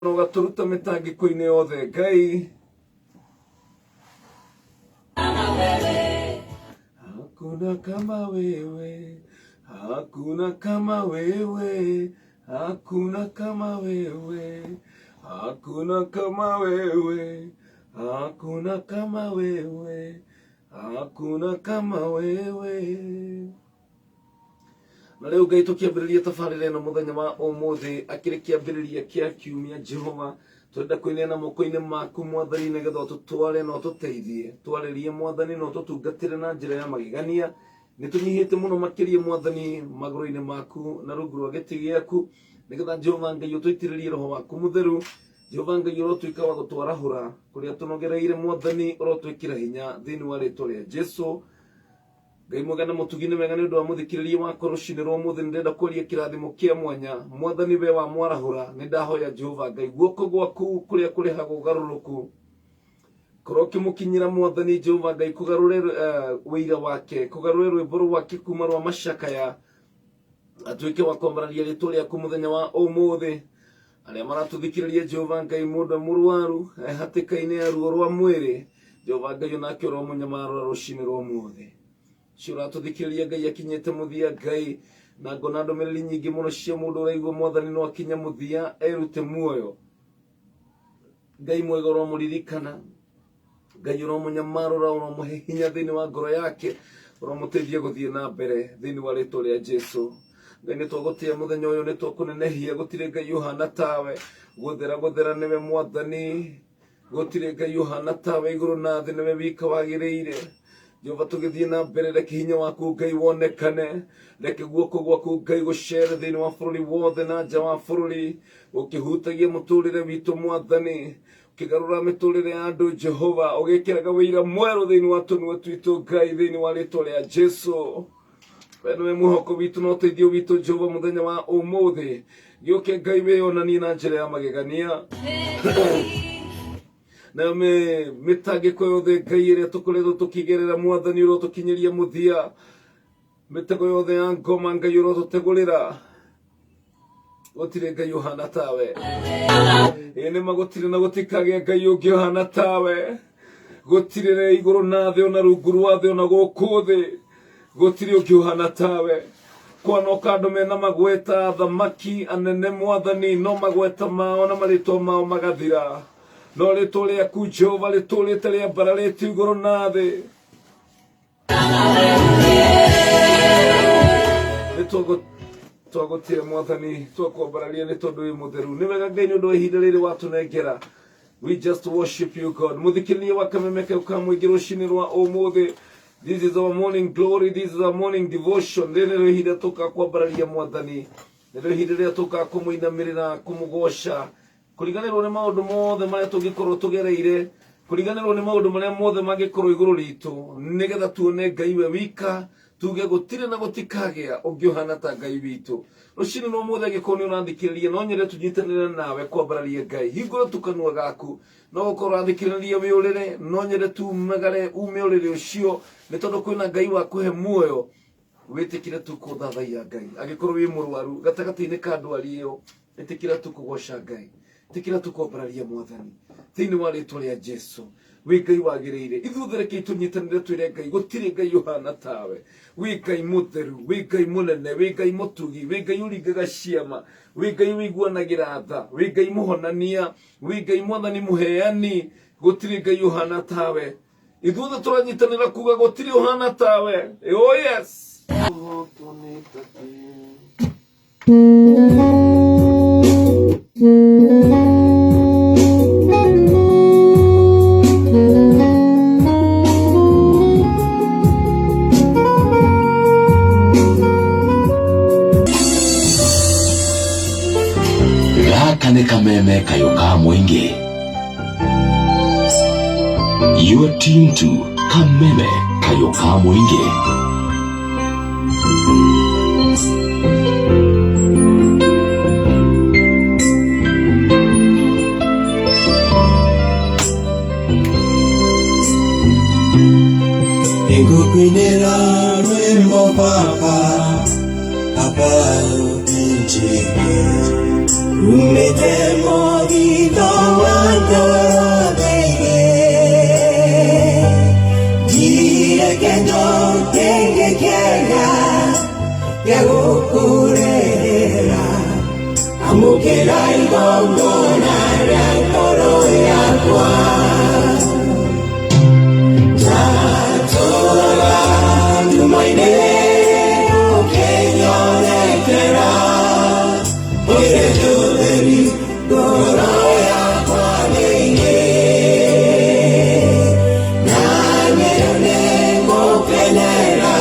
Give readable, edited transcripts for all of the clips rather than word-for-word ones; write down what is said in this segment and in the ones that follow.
Gaturuta mitangiko-inĩ yothe Ngai. Hakuna kama wewe, hakuna kama wewe, hakuna kama wewe, hakuna kama wewe, hakuna kama wewe, hakuna kama wewe. Na leo Ngai tukiambĩrĩria tabarĩra ĩno mũthenya wa ũmũthĩ akĩrĩ kĩambĩrĩria kĩa kiumia Jehova twenda kũineana moko-inĩ maku Mwathani nĩgetha ũtũtware na ũtũteithie twarĩrie Mwathani na ũtũtungatĩre na njĩra ya magegania. Nĩtũnyihĩte mũno makĩria Mwathani magũrũ-inĩ maku na rungu rwa gĩtĩ gĩaku nĩgetha Jehova Ngai ũtũitĩrĩrie roho waku mũtheru. Jehova Ngai ũrotuĩka wa gũtwarahũra kũrĩa tũnogereire Mwathani ũrotwĩkĩra hinya thĩinĩ wa rĩĩtwa rĩa Jesũ. Ngai mwega na mũtugi nĩ wega nĩ ũndũ wa mũthikĩrĩria wakwa rũcinĩ rwa ũmũthĩ nĩndenda kũria kĩrathimo kĩa mwanya Mwathani we wa mwarahũra nĩndahoya Jehova Ngai guoko gwaku kũrĩa kũrehagwo ũgarũrũku korwo ũkĩmũkinyĩra Mwathani Jehova Ngai kũgarũre wĩira wake kũgarũre rwĩmbo rwake kuma rwa macakaya atuĩke wa kwambararia rĩĩtwa rĩaku mũthenya wa ũmũthĩ. Arĩa maratũthikĩrĩria Jehova Ngai mũndũ mũrwaru hatĩka-inĩ ya ruo rwa mwĩrĩ Jehova Ngai onake ũromũnyamarũra rũcinĩ rwa ũmũthĩ. Shura tuthikĩrĩria Ngai akinyĩte mũthia Ngai na ngona ndũmĩrĩri nyingĩ mũno cia mũndũ ũraigua Mwathani no akinya mũthia erute muoyo. Ngai mwega ũromũririkana, Ngai ũromũnyamarũra, ũromũhe hinya thĩinĩ wa ngoro yake, ũromũteithia gũthiĩ na mbere thĩinĩ wa rĩĩtwa rĩa Jesũ. Ngai nĩtwagũtĩĩa mũthenya ũyũ, nĩtwakũnenehia, gũtirĩ Ngai ũhana tawe, gũthera nĩwe Mwathani, gũtirĩ Ngai ũhana tawe igũrũ na thĩ, nĩwe wika wagĩrĩire. Jehova tũgĩthiĩ na mbere reke hinya waku Ngai wonekane, reke guoko gwaku Ngai gũcere thĩinĩ wa bũrũri wothe na nja wa bũrũri ũkĩhutagia mũtũrĩre witũ Mwathani, ũkĩgarũra mĩtũrĩre ya andũ Jehova, ũgĩkĩraga wĩira mwerũ thĩinĩ wa tũnua twitũ Ngai thĩinĩ wa rĩĩtwa rĩa Jesũ. We nĩwe mwĩhoko witũ na ũteithio witũ Jehova mũthenya wa ũmũthĩ, gĩũke Ngai wĩonanie na njĩra ya magegania. Na mĩtangĩko yothe Ngai ĩrĩa tũkoretwo tũkĩgerera Mwathani ũrotũkinyĩria mũthia, mĩtego yothe ya ngoma Ngai ũrotũtegũrĩra, gũtirĩ Ngai ũhana tawe. Ĩĩ nĩma gũtirĩ na gũtikagĩa Ngai ũngĩ ũhana tawe, gũtirĩ igũrũ na thĩ ona rungu rwa thĩ ona gũkũ thĩ, gũtirĩ ũngĩ ũhana tawe. Kwanoka andũ mena magweta thamaki anene Mwathani, no magweta mao na marĩtwa mao magathira, no rĩĩtwa rĩaku Jehova rĩtũũrĩte rĩambararĩtio igũrũ na thĩ. Nĩtwagũtĩĩa Mwathani, twakwambararia nĩ tondũ wĩ mũtheru. Nĩ wega Ngai nĩ ũndũ wa ihinda rĩrĩ watũnengera. We just worship you God. Mũthikĩrĩria wa kameme kau ka mũingĩ rũcinĩ rwa ũmũthĩ, this is our morning glory, this is our morning devotion. Rĩrĩ nĩrĩo ihinda tũkakwambararia Mwathani, nĩrĩo ihinda rĩrĩa tũkakũmũinamĩrĩra kũmũgoca, kũriganĩrwo nĩ maũndũ mothe marĩa tũngĩkorwo tũgereire, kũriganĩrwo nĩ maũndũ marĩa mothe mangĩkorwo igũrũ ritũ, nĩgetha tuone Ngai we wika, tuge gũtirĩ na gũtikagĩa ũngĩ ũhana ta Ngai witũ. Rũcinĩ rwa ũmũthĩ angĩkorwo nĩ ũrathikĩrĩria no nyende tũnyitanĩre nawe kwambararia Ngai, hingũra tũkanua gaku, no gũkorwo ũrathikĩrĩria wĩũrĩre, no nyende tumagare ume ũrĩrĩ ũcio, nĩ tondũ kwĩna Ngai wa kũhe muoyo. Wĩtĩkĩre tu kũthathaiya Ngai, angĩkorwo wĩ mũrwaru gatagatĩ-inĩ ka ndwari ĩyo, ĩtĩkĩra tu kũgoca Ngai, ĩtĩkĩra tu kwambararia Mwathani thĩinĩ wa rĩĩtwa rĩa Jesũ. Wĩ Ngai wagĩrĩire, ithuothe rekei tũnyitanĩre twĩre Ngai gũtirĩ Ngai ũhana tawe. Wĩ Ngai mũtheru, wĩ Ngai mũnene, wĩ Ngai mũtugi, wĩ Ngai ũringaga ciama, wĩ Ngai ũiguanagĩra tha, wĩ Ngai mũhonania, wĩ Ngai Mwathani mũheani, gũtirĩ Ngai ũhana tawe. Ithuothe tũranyitanĩra kuga gũtirĩ ũhana tawe. Oh yes. Gaka nĩ kameme kayo ka mũingĩ. You are tuned to kameme kayo ka mũingĩ. Ikukwinira rwimbo papa apayo injili Umetemo dito wando deye Dia que no tenga quiera Yago kurera Amukera igongona Rankoro yakwa Tatora Tumaine Okeyo nekera Oire joderi Goro yakwa nenge Nanyero nengo penera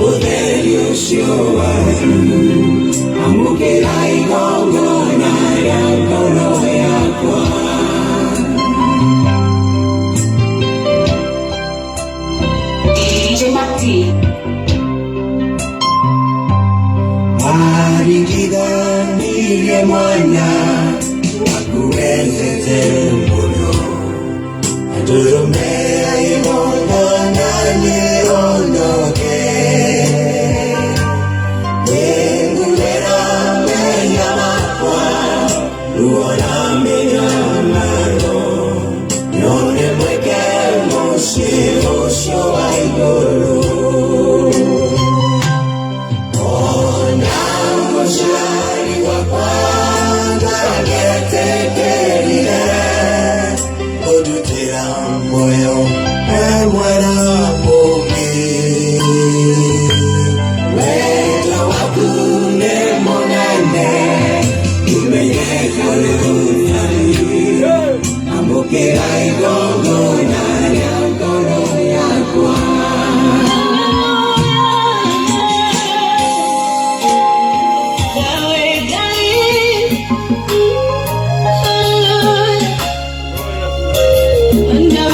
Uderi ushiowa Amukera igongona Rankoro yakwa Marigida nige mwana Wakuenze terumono Adurumea imondo nani ondoke Nengulera meya makwa Luona meya maro Yone mweke moshi Osho aigoro Shari wakwanga getekerire Odutira moyo emwera mungi Weta wakune monene Umenye kore unari Amukera igongo nari ankoro yakwa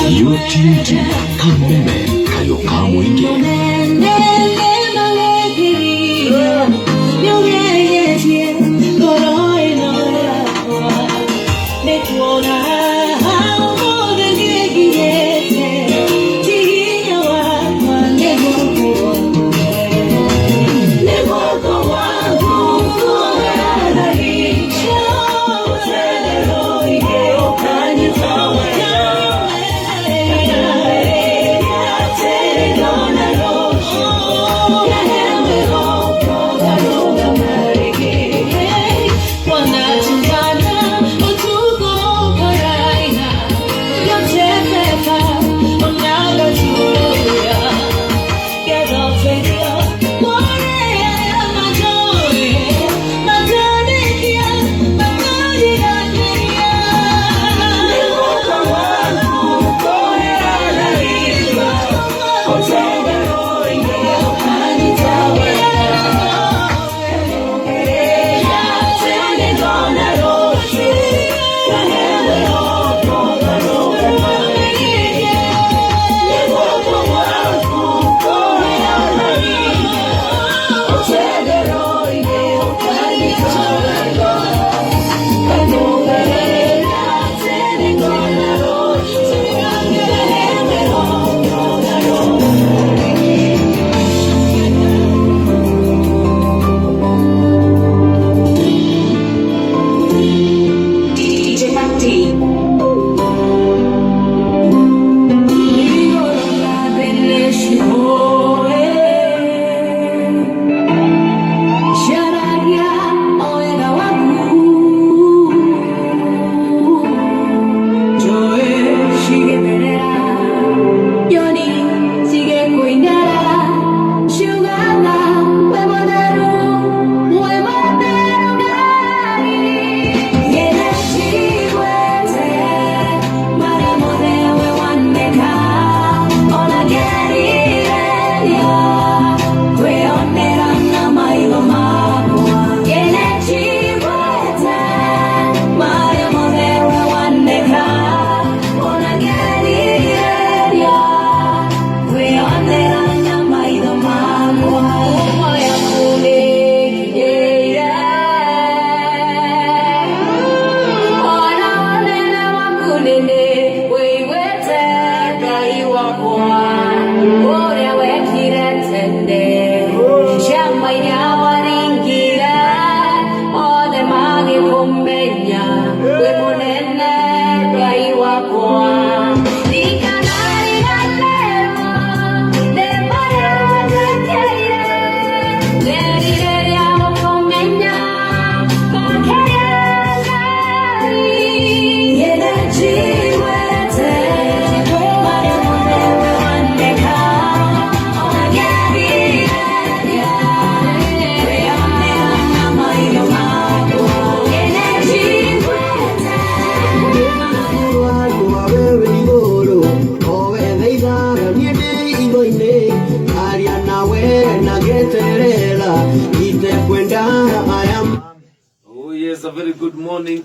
You are tuned to Kameme Kayoka Mwenge.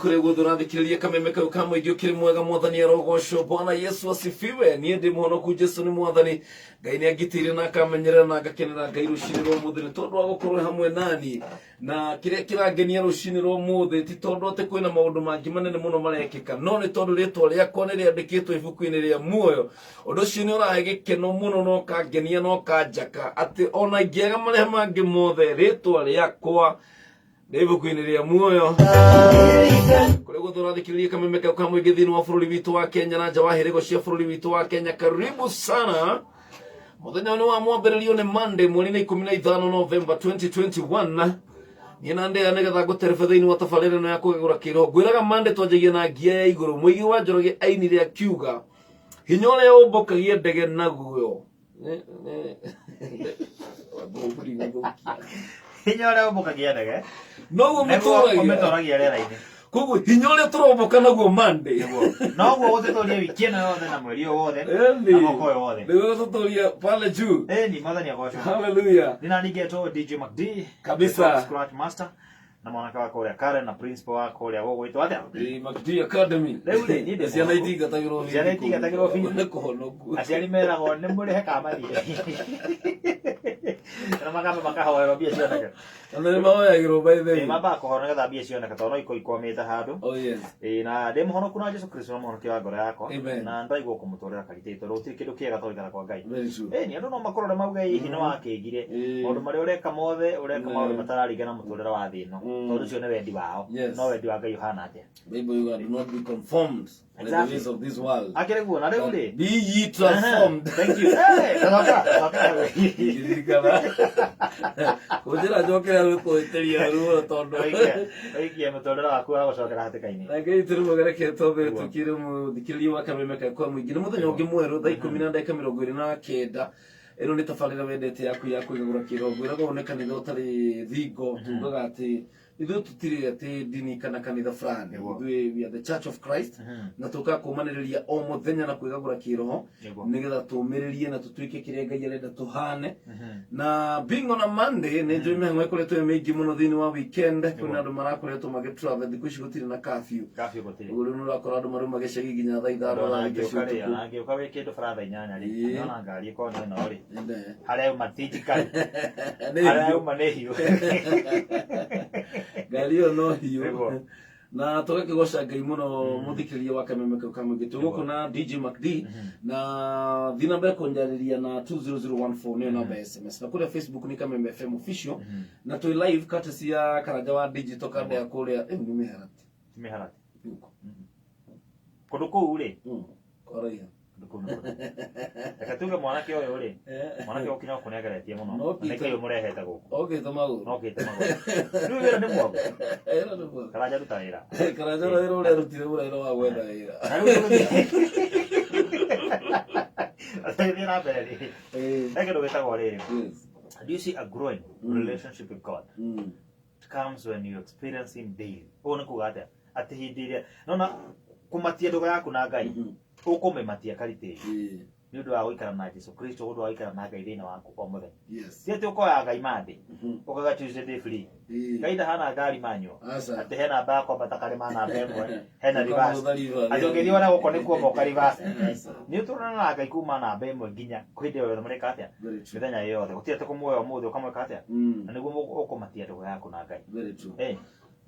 kure guthura thikiriria kameme kau ka muingi ukiri mwega mwathani arogocwo Bwana Yesu asifiwe nie ndi muhonoku Jesu ni mwathani Ngai ni angitire na akamenyerera na agakenera Ngai rucini rwa muthini tondu wa gukorwo hamwe nani na kiria kirangenia rucini rwa muthi ti tondu ati kwina maundu mangi manene muno marekika no ni tondu ritwa riakwa ni riandikitwo ibuku-ini ria muoyo undu ucio ni urahe gikeno muno no kangenia no kanjaka ati ona ingiaga maria mangi mothe ritwa riakwa ibuku-ini ria muoyo kuri guthura thikiriria kameme kau ka muingi thiini wa bururi witu wa Kenya na nja wa hirigo cia bururi witu wa Kenya karibu sana muthenya ni wa mwambiririo ni Monday mweri 15 November 2021 ni na ndea nigetha nguterebe thiini wa tabarĩra ya kugegũra kĩroho ngwĩraga Monday twanjagia na ngia ya igũrũ Mũigi wa Njoroge ainire akiuga hinya ũrĩa ũmbũkagia ndege naguo hinya ũrĩa ũmbũkagia ndege noguo mũtũragia rĩera-inĩ koguo hinya ũrĩa tũromboka naguo Monday noguo gũtũtũria wiki ĩno yothe na mweri ũyũ wothe na mwaka ũyũ wothe nĩguo gũtũtũria pale juu ni mwathani agocwo hallelujah nĩnaningĩtwo DJ McD kabisa Scratch Master na mwanake wako ũrĩa Karen na principal wako ũrĩa gũgwĩtwo atĩa McD Academy rĩu rĩ niĩ ndĩ ciana itingatagĩrwo ciana itingatagĩrwo nĩ kũhonoku aciari meragwo nĩ mũrĩhe kamathiĩ na makahoerwo mbia cioneke na nĩ mahoyagĩrwo by the way mambaga kũhora nĩgetha mbia cioneke tondũ no ikorwo ikwamĩte handũ oh yes na ndĩ mũhonoku na Jesu Kristo na mũhonokia wa ngoro yakwa Amen. na ndaigua kũmũtũrĩra karitĩ tondũ gũtirĩ kĩndũ kĩega tũrĩkana kwa Ngai very true nĩ andũ no makorwo mauge hihi no wakĩngire maũndũ marĩa ũreka mothe ũreka maũndũ matararingana mũtũrĩre wa thĩ ĩno tondũ ũcio nĩ wendi wao no wendi wa Ngai ũhana atĩa Bible you do not be conformed to the ways of this world akĩrĩ guo na rĩu rĩ be ye transformed thank you kujira njokera gwĩkũĩtĩria ruo tondu oikia mũtũrĩre waku wa gũcokera hatĩka-inĩ na Ngai tũrũgerekete thĩ tukire mũthikĩrĩria wa kameme kwa mũingĩ nĩ mũthenya ũngĩ mwerũ thaa 10:29 ĩno nĩ tabarĩra wendete yaku ya kũgegũra kĩroho ngwĩraga one kanitha ũtarĩ thingo tugaga atĩ ithuĩ tũtirĩ atĩ ndini kana kanitha fulani ithuĩ we are the Church of Christ na tũkaga kũmanĩrĩria o mũthenya na kwĩgagũra kĩroho nĩgetha tũmĩrĩrie na tũtuĩke kĩrĩa Ngai arenda tũhane na being on a Monday nĩ njũĩ mĩhang'o ĩkoretwo ĩ mĩingĩ mũno thĩinĩ wa weekend kwĩna andũ marakoretwo magĩtravel thikũ ici gũtirĩ na curfew ũguo rĩu nĩũrakora andũ maruma gĩcagi nginya thaa ithano angĩũka wĩ kĩndũ baratha 8 rĩ nona ngari ĩkorwo nĩ ĩno rĩ harĩa uma tinjikari harĩa uma nĩ hiũ ngari ĩyo no hiũ na tũgakĩgoca Ngai mũno mũthikĩrĩria wa kameme kau ka mũingĩ tũgũkũ na DJ McD na thiĩ na mbere kũnjarĩria na 20014 nĩyo namba ya SMS na kũrĩa Facebook nĩ Kameme FM official na twĩ live courtesy ya Karanja wa Digital kanda ya kũrĩa nĩ mĩharati kũndũ kũu rĩ kwaraiha reke tuge mwanake ũyũ rĩ mwanake ũkinya kũnengeretie mũno nĩkĩo mũrehete gũkũ okĩte magũrũ nokĩte magũrũ rĩu wĩra nĩ mwagu Karanja ruta wĩra Karanja wĩra ũrĩa rutire wĩra wa gwetha wĩra athiĩ na mbere rĩ he kĩndũ gĩtagwo rĩrĩ do you see a growing relationship with God comes when you experience him daily ũũ nĩ kuga atĩa atĩ hĩndĩ ĩrĩa nona kũmatia ndũgo yaku na Ngai ũkũmĩmatia karitĩ nĩ ũndũ wa gũikara na Jesu Kristo ũndũ wa gũikara na Ngai thĩinĩ waku o mũthenya si atĩ ũkoya Ngai Monday ũkaga Tuesday day free Ngai ndahana ngari manyo atĩ he namba ya kwambata karĩma namba ĩmwe hena reverse atĩ ũngĩthiĩ ona gũkũ nĩ kuomba ũka reverse nĩ ũtũrana na Ngai kuma namba ĩmwe nginya hĩndĩ ĩyo yothe mũreka atĩa mĩthenya yothe gũtirĩ atĩ kũmuoya ũmũthĩ ũkamwĩka atĩa na nĩguo ũkũmatia ndũgo yaku na Ngai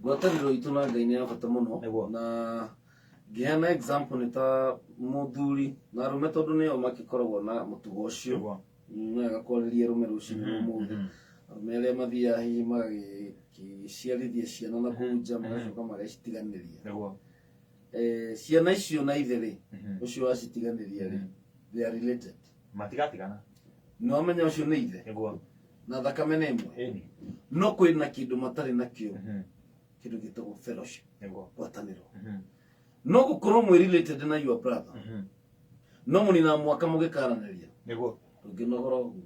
ngwatanĩro itũ na Ngai nĩ ya bata mũno na ngĩheana example nĩ ta mũthuri na arũme tondũ nĩo magĩkoragwo na mũtugo ũcio na agakwarĩria arũme rũciinĩ rũmũthĩ arũme arĩa mathiaga hihi magagĩciarithia ciana na kũu nja magacoka magacitiganĩria ciana icio na ithe rĩ ũcio wacitiganĩria rĩ they are related matigatigana nĩ wamenya ũcio nĩ ithe na thakame nĩ ĩmwe no kwĩna kĩndũ matarĩ nakĩo kĩndũ gĩtagwo fellowship ngwatanĩro no gũkorwo mwĩ related na your brother no mũnina mwaka mũgĩkaranĩria nĩguo ndũngĩnogora ũguo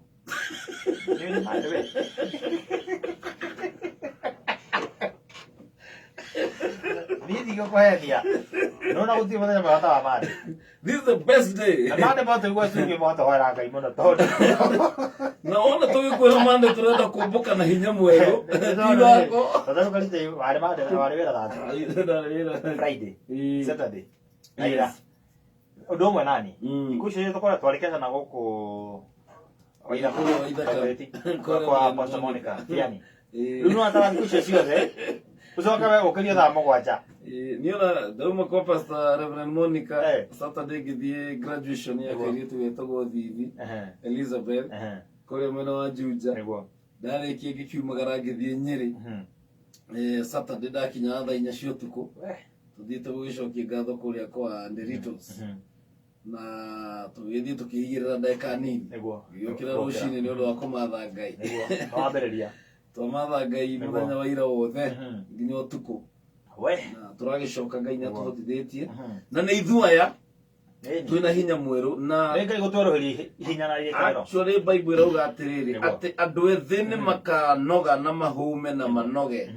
niĩ ndigũkũhenia no na uti mwana mata wa mari. This is the best day. Na mate mate kwa singi mata wa ranga imona todo. Naona tu kwa mande turenda kumbuka na hinya mwero. Ibako. Tata kalite wale mate wale wera dada. Friday. Saturday. Aira. Odomwe nani? Ikusho yeto kwa twalekeza na goko waida kwa Pastor Monica. Yani. Luno atara ikusho ciothe. Ucoka we ukiria thaa mugwanja. Niona dauma kwa Pastor Reverend Monica Saturday githie graduation ya kairitu wetagwo Thithi Elizabeth kore mwena wa Juja. Niguo. Ndarikie gikiumagara githie Nyeri. Saturday dakinya thaa 4 cia utuku. Tuthiite gugicokia ngatho kuria kwa Nderitos. Na tugithie tukihigirira ndeka nini. Niguo. Giyokira rucini ni undu wa kumatha Ngai. Niguo. Twambereria. Twamatha Ngai muthenya wa ira wothe nginya utuku. We. Na turagicoka Ngai na tuhotithitie. Na ni ithuaya. Twina hinya mweru na Ngai gutworoheri hinya na yekero. Actually Bible irauga atiriri ati andu ethĩ nĩ makanoga na mahume na manoge.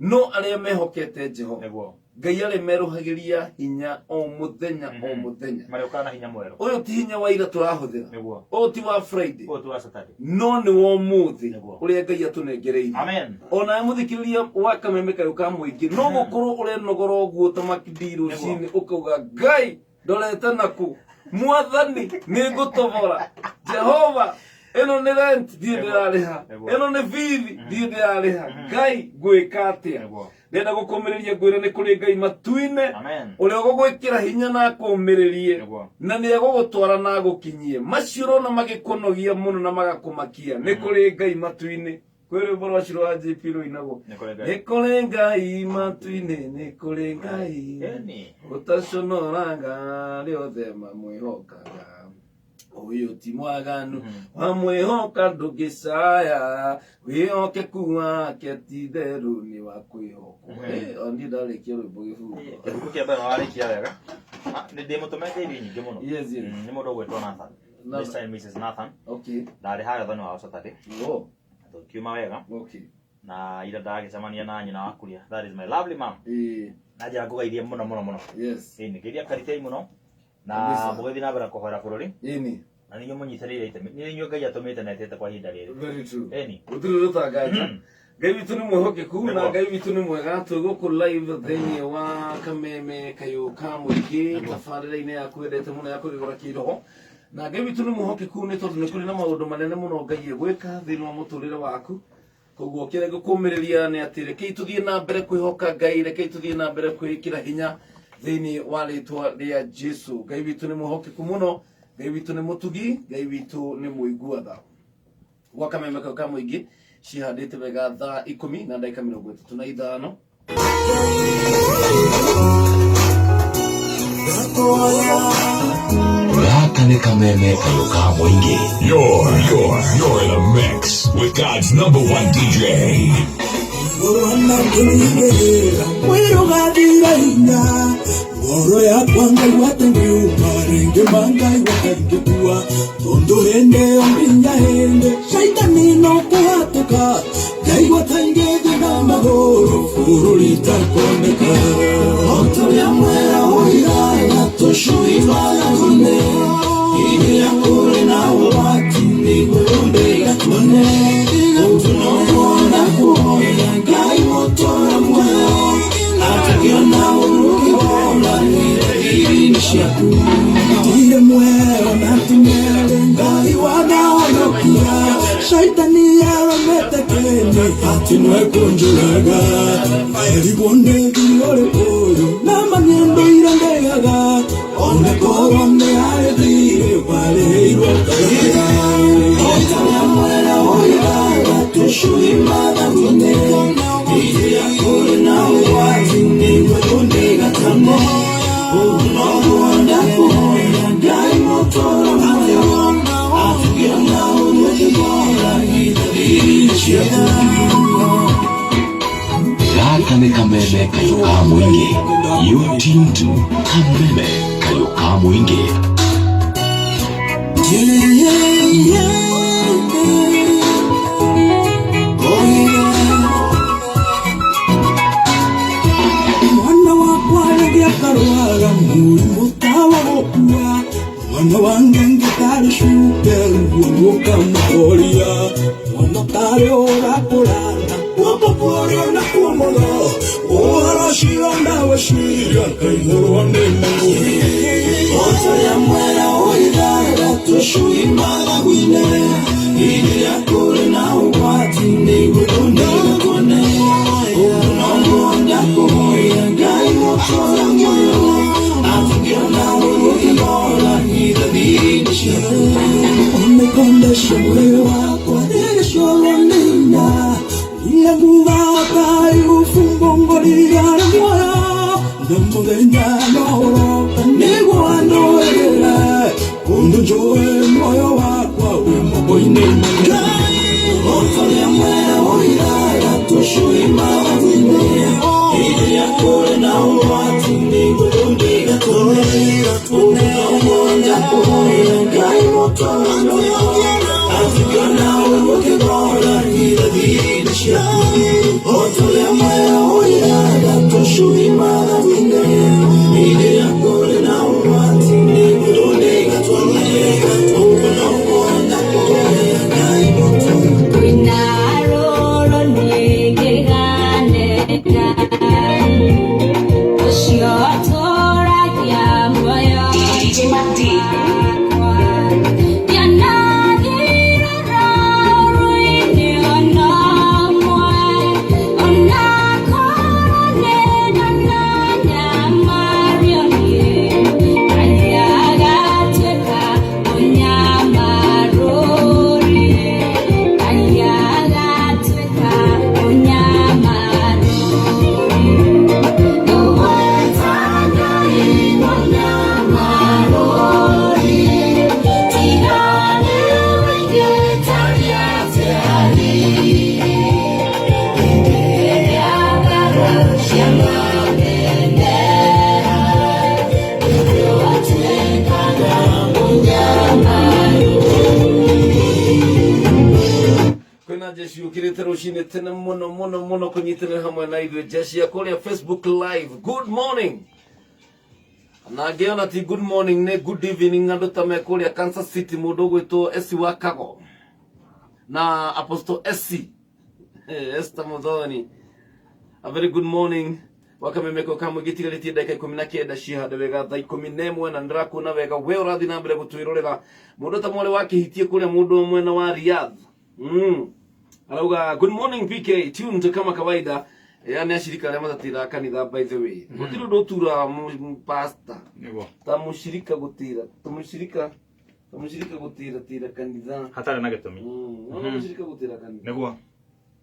No aria mehokete Jehova. Niguo. Ngai ari meruhagiria hinya o muthenya o muthenya. Mariukana hinya mweru. Uyu ti hinya wa ira turahuthira. Niguo. Uyu ti wa Friday. Uyu ti wa Saturday. No ni wa muthi. Uria Ngai atunengereire. Amen. Ona muthikiriria wa Kameme Kayuka muingi no gukuru uri nogora uguo tamakidiru cini ukauga Ngai ndorete naku mwathani ni ngutobora Jehova eno ni rent thie ndirariha eno ni bithi thie ndirariha Ngai ngwika atia ndenda gukumiriria ngwire ni kuri Ngai matuine uria gugwikira hinya na kumiririe na ni agugutwara na gukinyie maciuro na magikunogia muno na magakumakia ni kuri Ngai matuine kwere borwa ciro wa JP Ruinago ni kuri Ngai matuine ni kuri Ngai utaconoranga riothe mamwihokaga uyu ti mwaganu wa mwihoka ndugicaya wihokeku wake ti theru ni wa kwihokwo ondi ndarikia rwimbo gibugo gibugo kia mbere warikia wega ni ndimutumete irio nyingi muno yes ni mundu ugwitwo Nathan this time Mrs Nathan okay ndari haria thani wa Saturday tukiuma wega okay na ira ndagicemania na nyina wa kuria that is my lovely mom na njira ngugeithie muno muno muno yes ni kiria karitei muno na mugethi na mbere kuhora bururi na ninyo munyitarire itemi ni ninyo Ngai atumite na etete kwa hinda riri very true uturu rutangaja Ngai witu ni mwihokeku na Ngai witu ni mwega tuguku live theni wa Kameme Kayuka muingi tafarira-ini ya kwendete muno ya kurigora kiroho na Ngai witu ni mwihokeku ni tondu ni kuri na maundu manene muno Ngai egwika thini wa muturire waku koguo kire gukumiriria ni ati rekei tuthie na mbere kwihoka Ngai rekei tuthie na mbere kwikira hinya thini wa ritwa ria Jesu Ngai witu ni mwihokeku muno Ngai witu ni mutugi Ngai witu ni muigua tha gwa Kameme Kayuka muingi cihandite wega thaa 10 na ndagika 35 Gaka ni Kameme Kayuka muingi. You're in a mix with God's #1 DJ. Oro ya kwanga iwatengu maringe manga iwatengetua tondo hende ominya hende shaitani no kuhatuka gai watangede na magoro furu litakoneka oto ya mwera oira na toshui wala kone ini ya kure na wati ni kurunde gatone oto no mona kuhoya gai motora mwera atakiona urugi bona Tire mwero na tumere Ngai wanaonokia Shaitani yawe metekene Hati nwe kunjuraga Eri bonde kinyore koyo Na maniendo irandegaga Onde korone aedire Wale hiro kaga Oita ya mwera oira Tushui mada kune Iti ya kore na uwati Niwe bonde gatane Gaka ni Kameme Kayuka muingi. You tuned to Kameme Kayuka muingi. Mwana wa kwale dia karuaga muri mutawa gokua mwana wange ngitari shupe nguruka mukoria mwana tare ora kurana wapoporio na kumono ora shionda washiria kaigoro ndemu ota ya mwera oidara tushui mala gwine ili yakore na ukwati ndigo kone unamonda kumoya gai moto ya moyo atukiona ukibola hida bidisha umekondesha moyo wako nilisholo nina ilanguvata yufumbongolira na moyo ndambogenya noroka nigo anoele kundujoe moyo wako wimoboine gai oto ya mwera oirara tushui mawazine ili yakore na uwati ndigo kundiga unamonda kumoya gai moto ya moyo atukiona ukibola hida bidisha oto ya mwera oirara tushui mawazine ili yakore na uwati ndigo kundiga unamonda kumoya gai moto Jeshi ukirete rushine tena mono kunyitana hamwe na idwe jeshi ya kole ya Facebook live. Good morning. Na geona ti good morning ne good evening ngando tame kole ya Kansas City mudogo ito esi wakago. Na aposto esi. Esta modoni. A very good morning. Wakame meko kamu gitira liti dakika 19 shihada wega dai 11 na ndrako na wega weora dinabele gutuirorera mudo tamole wake hitie kule mudo mwena wa Riyadh. Alauga, good morning PK, tuned kama kawaida. Yani ashirika la matatira kanitha by the way. Gutiro dotura pasta. Nego. Tamushirika gutira. Tamushirika gutira tira kanitha. Hatari na getomi. Tamushirika gutira kanitha. Nego.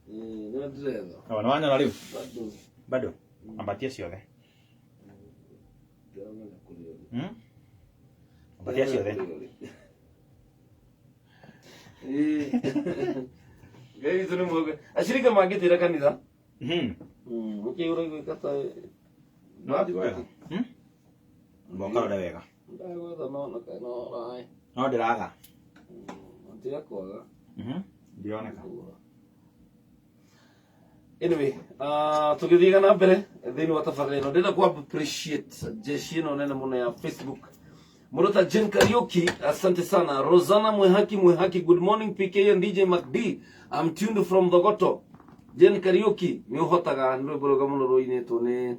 Ndio ndio. Wana wana na leo. Bado. Ambatia siothe. Ambatia siothe. Gai tuni moga. Ashirika magitira kanitha. Okay, ura kata. Nadi wega. Bonga wega. Ndago da no kai no rai. No diraga. Antia koga. Diona ka. Anyway, tukidiga na mbere thini wa tafadhali no ndenda ku appreciate jeshi no nene muno ya Facebook. Murota Jen Karaoke, asante sana. Rosanna Mwehaki, good morning PK and DJ McD. I'm tuned from Thogoto. Jen Karaoke, mi hotaga ndo boroga muno roine to ne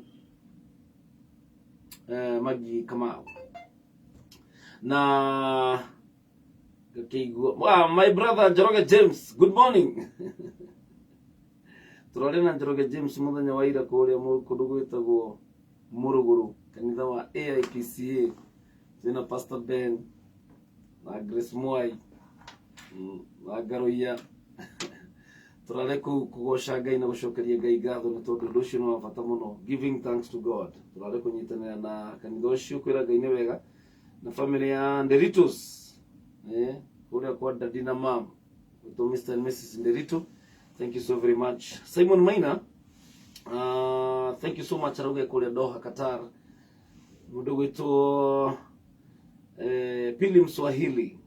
Magi Kamau. Na my brother Njoroge James, good morning. Turorena Njoroge James muthenya wa ira kuria kundu gwitagwo Muruguru kanitha wa AIPCA. Zina Pastor Ben na Grace Mwai na Garoia turare kugosha Ngai na gushokeria Ngai ngatho ni tondu nducio no bata muno, giving thanks to God. Turare kunyitanira na kanitha ucio kwira Ngai ni wega na family ya Nderitos kuria kwa Daddy na Mom to Mr and Mrs Nderito. Thank you so very much. Simon Maina, thank you so much. Aruge kuria Doha, Qatar. Mudogo ito Pili Mswahili.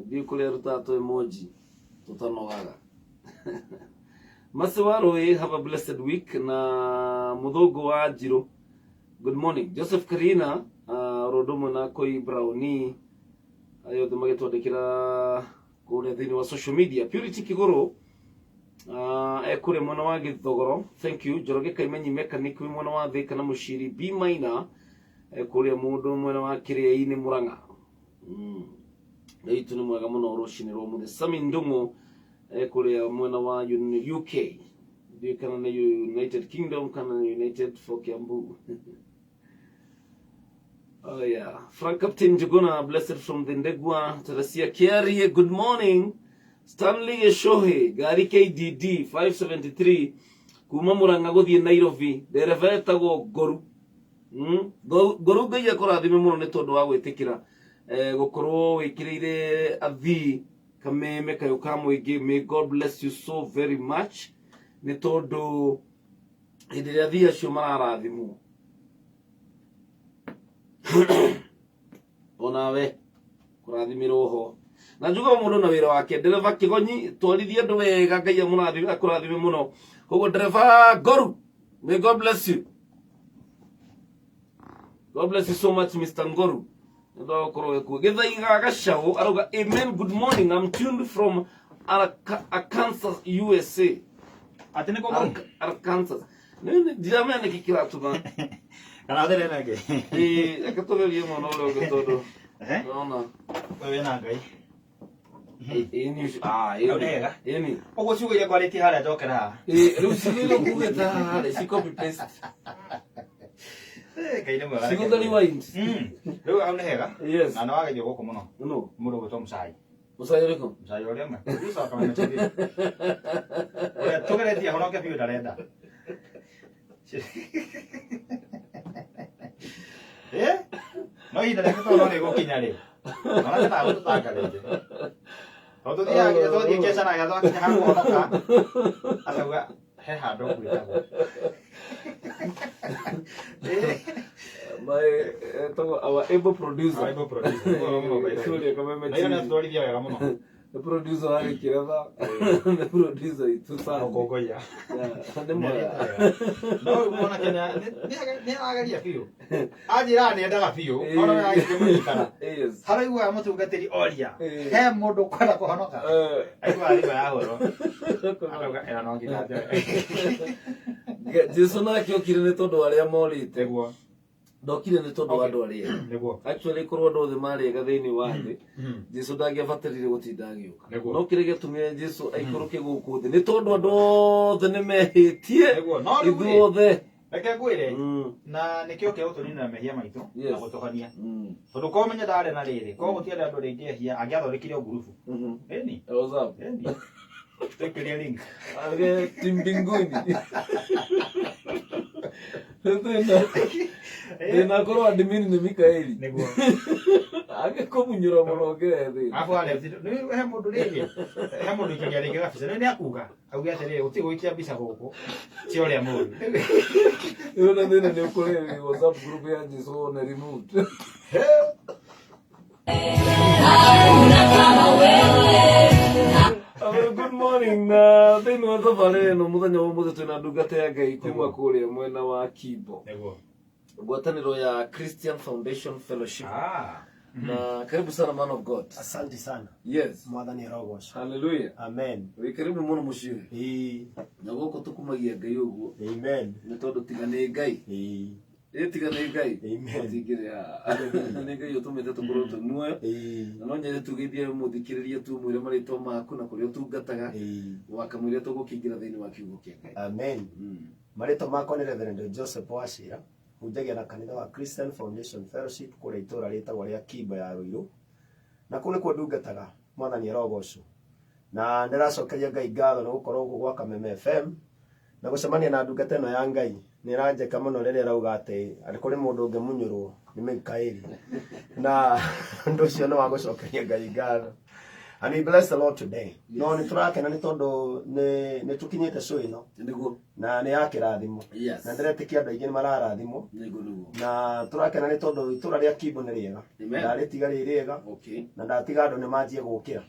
Bikule rutato emoji. Tutanogaga. Masewaro have a blessed week na mudogo wa Jiro. good morning. Joseph Karina, Rodomo na Koi Brownie, ayo tumagetwandikira kule thini wa social media. Purity Kigoro, kule mwana wa Githogoro, thank you. Joroge Kaimenyi mechanic mwana wa Thika na Mushiri B minor, kule mundu mwana wa Kiria-ini Murang'a. Itu ni mwega muno rushini rwo muthe. Sami Ndungu kule mwana wa UK. Ndio kana na United Kingdom kana United for Kiambu. Oh yeah. Frank Captain Juguna, blessed from the Ndegwa. Tarasia Kiari, good morning. Stanley Eshohe, Gari KDD 573. Kuma Murang'a guthie Nairobi. Dereva etagwo Goru. Goru Ngai akurathime muno ni tondu wa gwitikira gukorwo wikirire athi kameme kayo ka muingi. May God bless you so very much. Ni tondu hindire athi acio mararathimwo. Onawe kurathimirwo ho. Na njuga mundu na wira wake. Dereva Kigonyi twarithia andu wega. Ngai amurathime akurathime muno. Koguo dereva Goru, may God bless you. God bless you so much, Mr. Ngoru. Amen, good morning. I'm tuned from Arkansas, USA. Arkansas. Jamani kikira tu bana. Kana dere nage. Akatolelie mwana ule ukatodo. Naona. Wewe na ngai. Eni. Ogo sugo ile quality hala jokera. Rusilo kugeta hala, si copy paste. Kaine mwana. Secondary wines. Leo aune hega. Yes. Na nawaga jogo komuno. No. Muro go tomsai. Musai reko. Musai ole ma. Isa kama mchebi. Oya tokere dia hono ke piu dalenda. No ida de ko no nego kinyare. Mana ta utu ta kale. Todo dia ke todo dia kesa na ya to kinya ko no ka. Asaga he ha do kuita. Our able producer. Our able producer. The producer hari kirava. The producer itu sana. Koko ya. No, mwana kenya. Ni agaria pio. Ajira ni ndaga pio. Ono ya ikimukana. Yes. Hara igwa mutungatiri oria. He mundu kwenda kuhonoka. Aigwa ari ba horo. Akoga era no ngitaje. Jesu na kio kirene tondu aria morite guo. Ndokire ni tondu andu aria. Niguo. Actually korwo andu othe mari ga thiini wa thi. Jesu ndangĩabatarire gutinda agiuka. No kire gĩtumire Jesu aikũrũke gũkũ thĩ. Ni tondu andu othe ni mehĩtie. Ithuĩ othe. Reke ngwire na nikio ke utunina mehia maitu na gutohania. Tondu ko menya ndare na riri. Ko gutiende andu ringi ehia angiathorikire ngurubu. Eni. What's up? Eni. Tekeria link. Age timbinguni. Tena korwo admin ni Mikaeli. Niguo. Age kumunyura muno ngerethi. Afu ale ni he mundu rigi. He mundu ikiria rigi gabisa ni akuga. Auga atiri uti gwikia mbica guku. Ti uria mundu. Yona thina ni ukorere WhatsApp group ya Jesu na removed. Good morning. Thĩinĩ wa thabarĩ ĩno mũthenya wa ũmũthĩ twĩna ndungata ya Ngai kuma kũrĩa mwena wa Kimbo. Niguo. Ngwatanĩro ya Christian Foundation Fellowship. Na karibu sana man of God. Asante sana. Yes. Mwathani arogocwo. Hallelujah. Amen. Wĩ karibu mũno mũciĩ. Na gũkũ tũkumagia Ngai ũguo. Amen. Nĩ tondũ tiga nĩ Ngai. Tiga nĩ Ngai. Amen. Nĩ Ngai ũtũmĩte tũkorwo twĩ muoyo. Na no nyende tũgeithie mũthikĩrĩria tu mwĩre marĩtwa maku na kũrĩa ũtungataga. Wakamwĩre tũgũkĩingĩra thĩinĩ wa kiugo kĩa Ngai. Amen. Marĩtwa makwa nĩ Reverend Joseph Wachira. Hunjagia na kanitha wa Christian Foundation Fellowship kũrĩa itũũra rĩtagwo rĩa Kimbo ya Ruiru. Na kũu nĩkuo ndungataga Mwathani arogocwo. Na ndĩracokeria Ngai ngatho nĩ gũkorwo gũkũ gwa Kameme FM na gũcemania na ndungata ĩno ya Ngai. Nĩ ranjeka mũno rĩrĩa rauga atĩ arĩ kũrĩ mũndũ ũngĩmunyũrwo nĩ Mikaeli. Na ũndũ ũcio nĩ wa gũcokeria Ngai ngatho. And we bless the Lord today. No ni turakena ni tondu ni tukinyite so ino. Niguo. Na ni yakirathimo. Yes. Na ndiretikia andu aingi ni mararathimo. Niguo niguo. Na turakena ni tondu itura ria Kimbo ni riega. Na ritiga ri riega. Okay. Na ndatiga andu ni manjie gukira.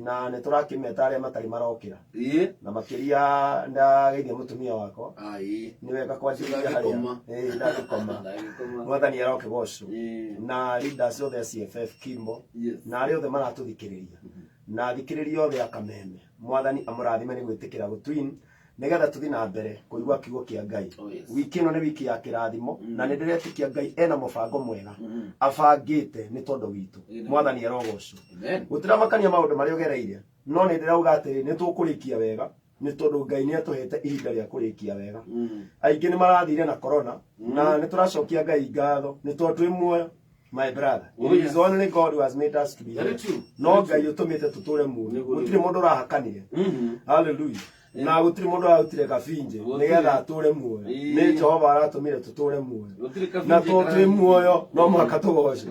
Na ni turakimeta aria matari marokira. Na makiria ndageithia mutumia wako. Ni wega kwanjia haria. Ndagikoma. Mwathani aroke goco. Na leaders othe CFF Kimbo. Na aria othe maratuthikiriria. Na thikiriria othe akameme. Mwathani amurathime ni gwitikira gutwin. Nigetha tuthi na mbere kuigua kiugo kia Ngai. Wiki ino ni wiki ya kirathimo na ni ndiretikia Ngai ena mubango mwega abangite ni tondu witu. Mwathani arogoco. Gutira makania maundu mari ogereire. No ni ndirauga atiri ni tukurikia wega ni tondu Ngai ni atuhete ihinda ria kurikia wega. Aingi ni marathire na corona na ni turacokia Ngai ngatho ni tondu twi muoyo. My brother, it is only God who has made us to be here. No Ngai utumite tuture muoyo. Gutire mundu rahakanire. Hallelujah. Na gutiri mundu arutire kabinje nigetha ature muoyo ni Jehova aratumire tuture muoyo na tutire muoyo no mwaka tugoce.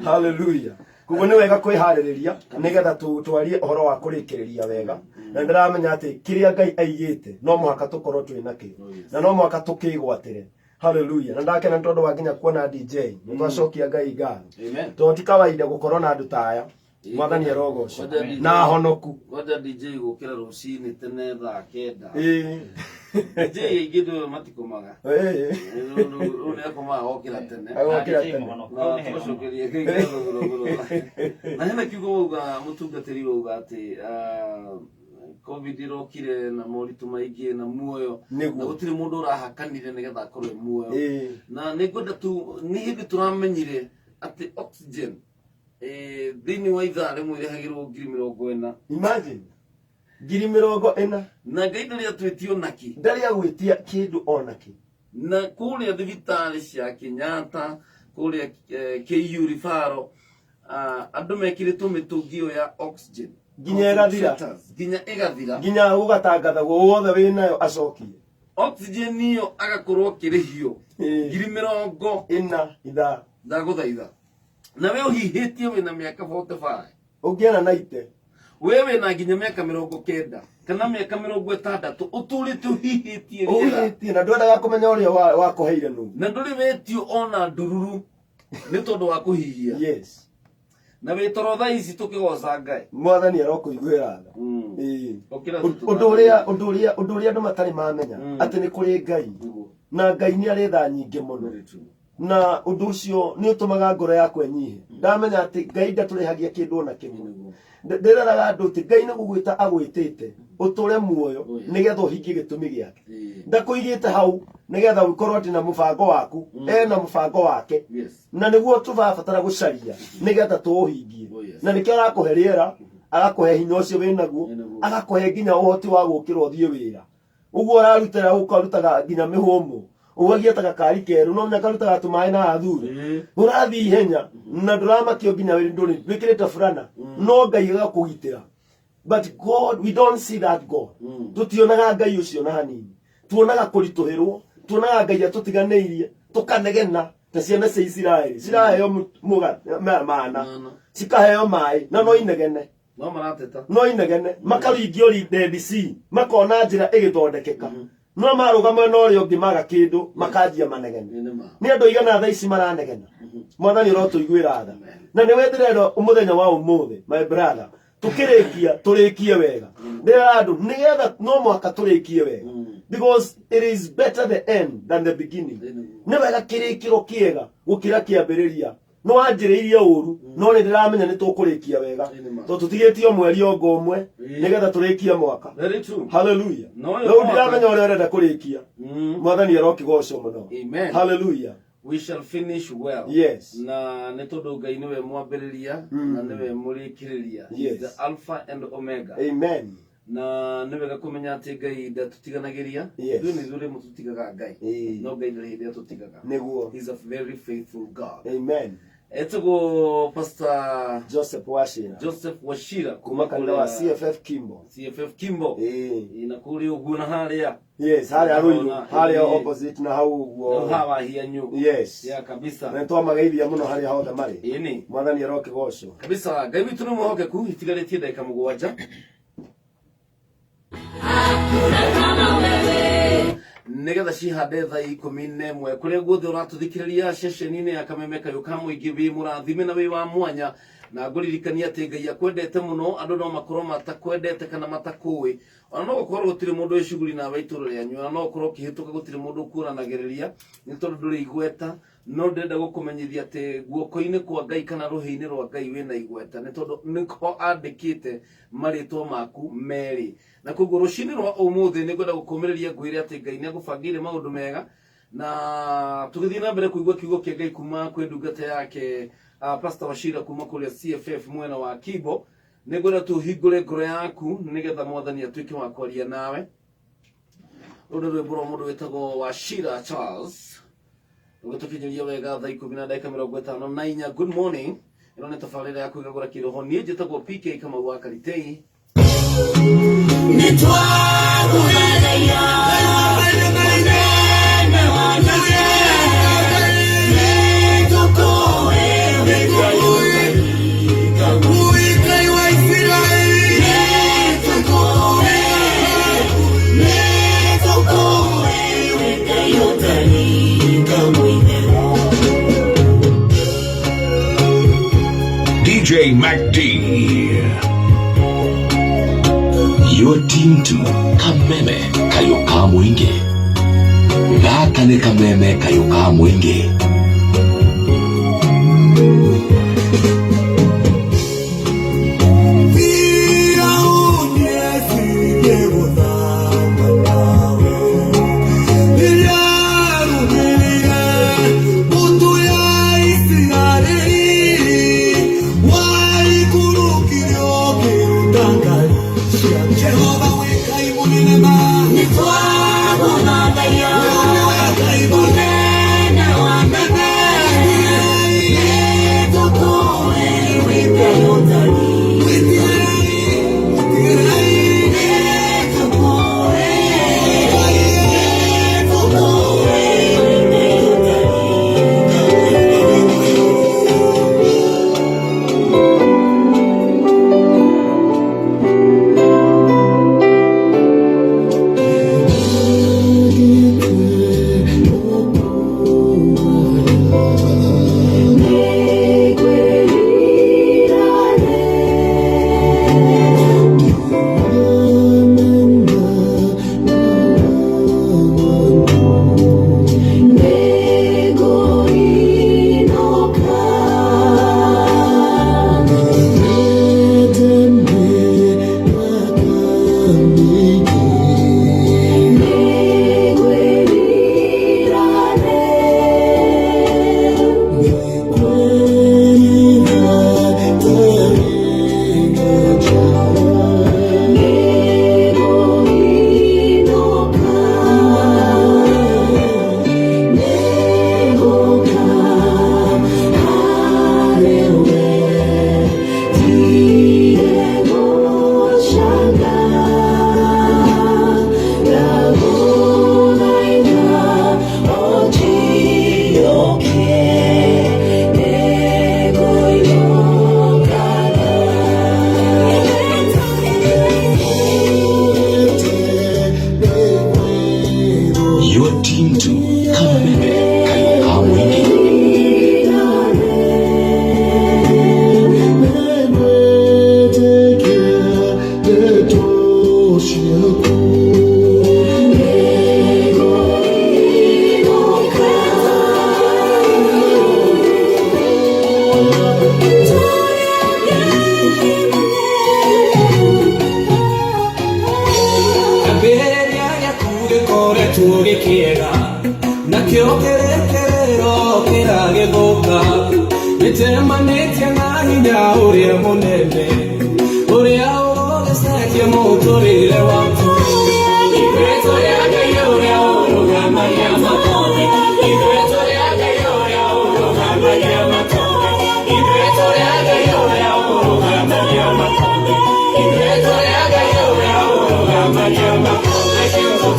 Hallelujah. Kugo ni wega kwihaririria nigetha twarie uhoro wa kurikiriria wega na ndiramenya ati kiria Ngai aigite no mwaka tukorwo twina ki na no mwaka tukigwatire. Hallelujah. Na ndakena tondu wa nginya kuona DJ ni twacokia Ngai ngatho. Amen. Tondu kawaida gukorwo na andu taya Mwathani arogoco na honoku. Ngoja DJ gukira rucini tene thaa 9. DJ ingindo matikomaga. Uri akoma okira tene. Okira tene. Tucokerie Ngai ngatho. Na hena kiugo uga mutungatiri uga ati COVID irokire na moritu maingi na muoyo na gutire mundu urahakanire nigetha akorwe muoyo. Na ningwenda tu ni hindi turamenyire ati oxygen thini wa ithaa rimwe irehagirwo 40,000. Imagine 40,000 na Ngai ndaria twitio naki ndaria gwitia kindu onaki na kuria thibitari cia Kenyatta kuria KU Rifaro andu mekiritwo mitungio ya oxygen ginya igathira ginya gugatangathagwo wothe winayo acokie oxygen niyo agakorwo kirihio 40,000 ithaa ndaguthaitha na we uhihitie wina miaka 45 ungiana na ite wewe na nginya miaka 90 kana miaka 60 uturite uhihitie na ndwendaga kumenya uria wakuheire nu na nduri wetio ona ndururu ni tondu wa kuhihia. Yes. Na witoro tha ici tukigoca Ngai Mwathani arokuiguira tha. Undu uria andu matari mamenya ati ni kuri Ngai na Ngai ni ari tha nyingi muno na undu ucio ni utumaga ngoro yakwa nyihe. Ndamenya ati Ngai ndaturihagia kindu ona kimwe. Ndiraraga andu ati Ngai ni gugwita agwitite uture muoyo nigetha uhingie gitumi giake. Ndakuigite hau nigetha ukorwo ati na mubango waku ena mubango wake na niguo tubabatara gucaria nigetha tuuhingie. Na nikio arakuhe riera agakuhe hinya ucio winaguo agakuhe nginya uhoti wa gukira uthie wira. Uguo ararutira ukarutaga nginya mihumu ugagietaga kari keru no nya karutaga tumai na athuri urathi ihenya na nduramakio nginya nduri wikirite fulana no Ngai agakugitira. But God, we don't see that God. Tutionaga Ngai ucio na hanini. Tuonaga kurituhirwo, tuonaga Ngai atutiganeirie, tukanegena ta ciana cia Israeli. Ciraheo mana, cikaheo mai na no inegene. No marateta. No inegene, makaringio Dead Sea, makona njira igithondekeka. No marugama no ri ungi maga kindu makanjia manegene. Ni andu igana tha ici maranegena. Mwathani rotuiguira tha. Na ni wendirero umuthenya wa umuthi, my brother. Turikie wega. There are nigetha no mwaka turikie wega. Because it is better the end than the beginning. Ni wega kirikiro kiega gukira kiambiriria. No anjiriirie uru no ni ndiramenya ni tukurikia wega. To tutigetio mweri ongo umwe nigetha turikie mwaka. Very true. Hallelujah. No ndiramenya uri urenda kurikia. Mwathani arokigoco muno. Amen. Hallelujah. We shall finish well. Yes. Na netondu Ngai niwe mwambiriria na niwe murikiriria. Yes. The Alpha and Omega. Amen. Na niwe gakumenya ati Ngai ndatutiganagiriria. Ndu ni thuri mututigaga Ngai. No Ngai ndari hindi atutigaga. Niguo. He's a very faithful God. Amen. Etego Pastor Joseph Washira kuma kanitha wa CFF Kimbo inakuli uguna haria. Yes, haria opposite na hau hawa hianyu. Yes ya kabisa na twa magaithia muno haria hothe mari ini mwathani aroke goco kabisa. Ngai witu ni muhoke ku itigarĩtie ndagĩka 7. Nigetha cihande thaa 11 kuria guothe uratuthikiriria ceceni-inĩ ya Kameme Kayũka Mũingĩ wi mũrathime na wi wa mwanya, na ngũririkania atĩ Ngai akwendete muno, andu no makorwo matakwendete kana matakũĩ, ona no gũkorwo gũtirĩ mũndũ icuguri nawe itũra rĩanyu, ona no gũkorwo kĩhĩtũka gũtirĩ mũndũ kuoranagĩrĩria nĩ tondũ ndũrĩ igweta, no ndenda gũkũmenyithia atĩ guoko-inĩ kwa Ngai kana rũhĩ-inĩ rwa Ngai wĩna igweta, nĩ tondũ nĩko andĩkĩte marĩtwa maku merĩ. Na koguo rũcinĩ rwa ũmũthĩ nĩ ngwenda gũkũmĩrĩria ngwĩre atĩ Ngai nĩ agũbangĩire maũndũ mega, na tũgĩthiĩ na mbere kũigua kiugo kĩa Ngai kuma kwĩ ndungata yake Pastor Washira kuma kũrĩa CFF mwena wa Kimbo. Nĩ ngwenda tũhingũre ngoro yaku nĩgetha Mwathani atuĩke wa kwaria nawe. Rũu nĩ rwĩmbo rwa mũndũ wĩtagwo Washira Charles, rũgĩtũkinyĩria wega thaa 10:54. Good morning. Ĩno nĩ tabarĩra ya kũigagũra kĩroho. Niĩ njĩtagwo PK Kamau wa Karitei. DJ Mac D. You're tuned to Kameme Kayũka Mũingĩ. Gaka nĩ Kameme Kayũka Mũingĩ.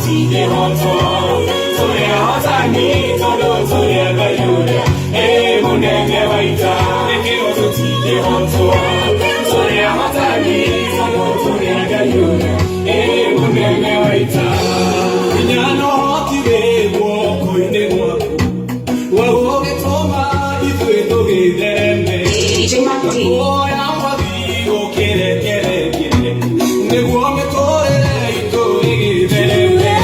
tutije hoto Tore hotani todo tore agayure munenge waita Nekiro tutije hoto Tore hotani todo tore agayure munenge waita Nyano hotire woko ine wako Wahoge toma itwe togedeme DJ Mati. Oya wabi okere kere kere Neguame tore ito igideme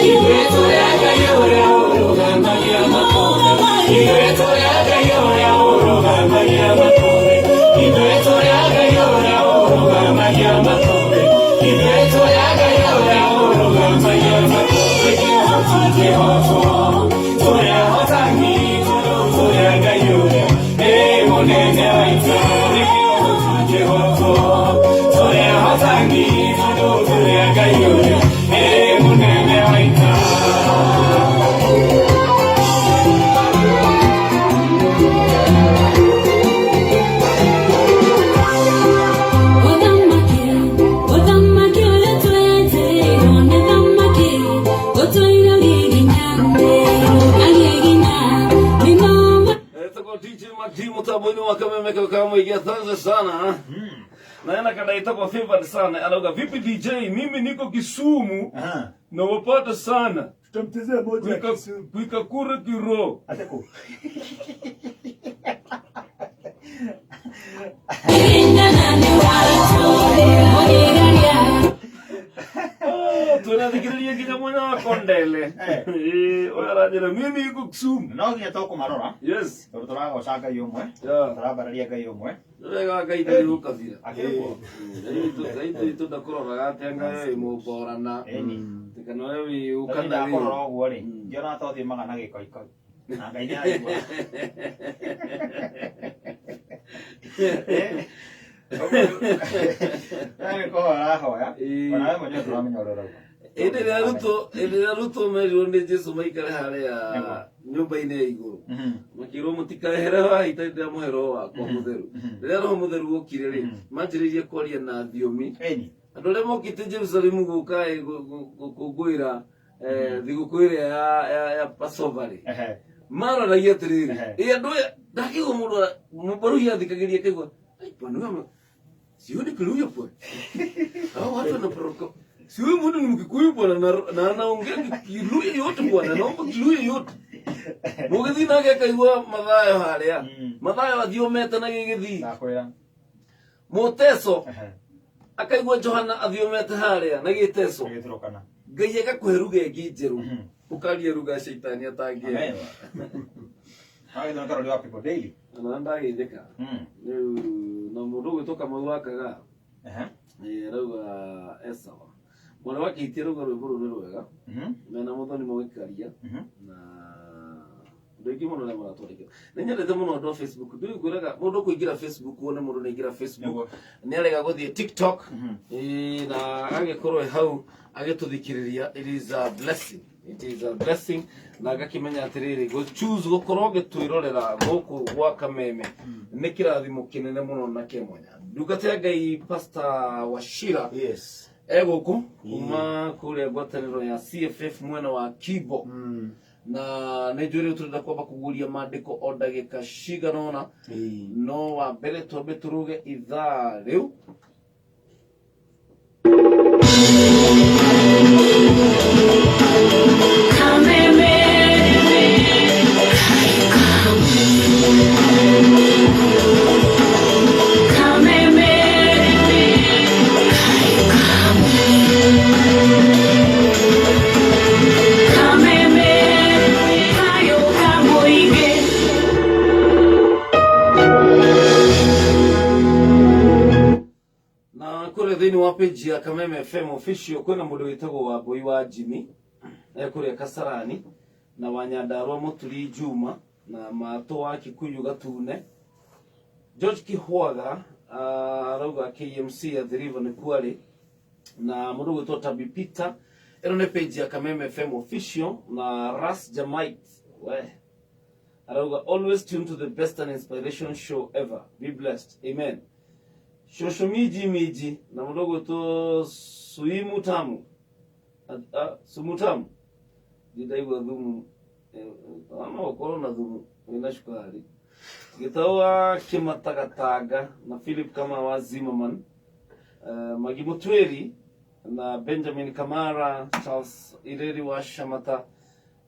Ibeto yaga yore oro gama yamakore Ibeto yaga yore oro gama yamakore Ibeto yaga yore oro gama yamakore Ibeto yaga yore oro gama yamakore Tuje hoto Tore hotangi Tore yaga yore Monene waita Tuje hoto Tore hotangi Tore yaga yore Monene waita DJ Matimu tabuni wakamemeka kama igia thanza sana naena kadaita kwa favorite sana aloga vipi DJ mimi niko Kisumu na wapata sana Tutamtezea moja ya Kisumu. Kuika kure kiro Ateko. tunadhikiria kija mwana wa kondele oya rajera mimi niko Kisumu No nginya toko marora. yes Turago canga yomwe. yeah Turabararia ngai yomwe. rega gaita rukavira Akirwo. gaita tudakorora gatenga imuborana tikana wewe Ukanda ukanda korora ogwo ri. Ndiona tothi magana gikoiko. Na ngai ni aigua. Ngai ko arahoya. Ona we mwenyewe turamenya urora. Ende ruto merio ndi Jesu maikare haria nyumba-ini ya iguru makiro mutikahera wa itaida muhero wa kwa mutheru rira roho mutheru ukire ri manjiririe kwaria na thiomi andu aria mokite Jerusalemu guka gukungwira thigukwire ya Passover mararagia atiriri andu ndakigo mundu mubaruhi athikagiria kaigua panu sioni kiluyo po hao watu wanaproko siwe mundu ni Mkikuyu bwana na anaongea Kiluya yote bwana naomba Kiluya yote mugithi nake kaigua mathayo haria mathayo athiomete na gigithi nakwira Muteso akaigua Johana athiomete haria na giteso githurukana ngai agakuhe ruga ingi njeru ukaria ruga shaitani atangie Hai ndo karoli wapi kwa daily na ndagithika na mundu gwitoka mwakaga rauga esawa mwana wake itira rwimbo ni rwega mena muthoni mwikaria na ndegi muno na maratwarika ninyendete muno ndo Facebook ndu kwiraga mundu kuingira Facebook wone mundu naingira Facebook ni arega guthie TikTok na agikorwo hau agituthikiriria it is a blessing na agakimenya atiriri go choose gukorwo gitwirorera guku gwa Kameme ni kirathimo kinene muno na kemonya ndugate Ngai Pastor Washira Yes. Eguku kuma kule gwataniro ya CFF mwena wa Kibo na nejuri turida kwamba kugulia maandiko o ndagika ciganona no wa mbere twambe turuge ithaa riu thini wa page ya Kameme FM official kwena mundu witagwo wa Boy wa Jimmy kuria Kasarani na Wanyandarua Muturi Juma na Mato wa Kikuyu Gatune George Kihwaga arauga KMC ya The River ni Kwale na mundu witwa Tabi Peter eno ne page ya Kameme FM official na Ras Jamait we arauga always tune to the best and inspiration show ever, be blessed, amen. Shosho miji na mdogo to Suimu Tamu Sumutamu ndaiwa thumu ama ukorwo na thumu wina cukari gitawa Kimatagataga na Philip kama wa Zimmerman, Magi Mutweri na Benjamin Kamara, Charles Ireri wa Shamata,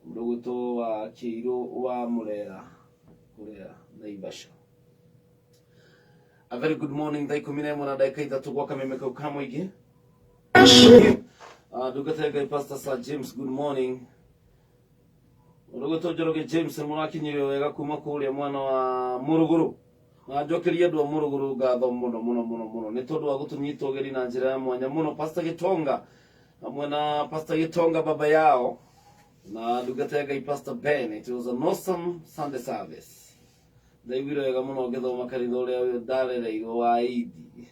mdogoto wa Kiiro wa Murera kuria Naivasha. A very good morning. Dai kumine mwana dakika itatu kwa Kameme Kauka Muingi. Dugatega Pastor Sir James, good morning. Mdogoto Joroge James mwakinyire wega kuma kuria mwana wa Muruguru. Na jokeria ndo Muruguru gatho muno ni tondu wa gutunyita ugeri na njira ya mwanya muno. Pastor Gitonga hamwe na Pastor Gitonga baba yao na Dugatega Pastor Ben. It was an awesome Sunday service. Daigwire wega muno ngithoma kanitha uria ndarereirwo wa Idi.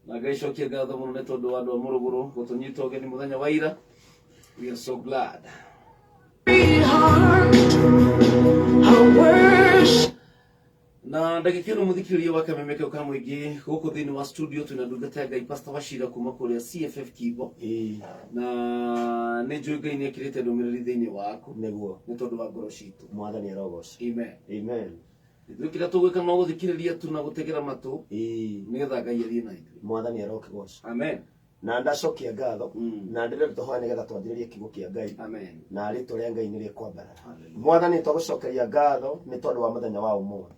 Na gaishokia gatho muno ni tondu wa andu a Muruguru gutunyita ugeri muthenya wa ira. We are so glad. Na ndagikiro muthikiriria wa Kameme Kauka Muingi guku thini wa studio tunadungatega Pastor Wachira kuma kuria CFF Kibo na ni njui ni akirite ndumiriri thini waku niguo ni tondu wa ngoro citu mwathani arogoca. Amen. Amen. Ndikira tugwika no guthikiriria tu na gutegera matu nigetha Ngai athie na ithu mwathani arogoca. Amen. Na ndacokia ngatho na ndire tuhoya nigetha twambiririe kiugo kia Ngai. Amen. Na rito ria Ngai ni rikwambarara. Mwathani twagucokeria ngatho ni tondu wa muthenya wa umuthi.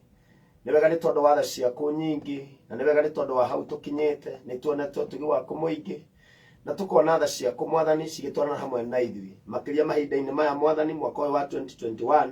Ni wega ni tondu wa tha ciaku nyingi na ni wega ni tondu wa hau tukinyete ni tuonete utugi waku muingi na tukona tha ciaku Mwathani cigitwarana hamwe na ithui makiria mahinda-ini maya Mwathani mwaka wa 2021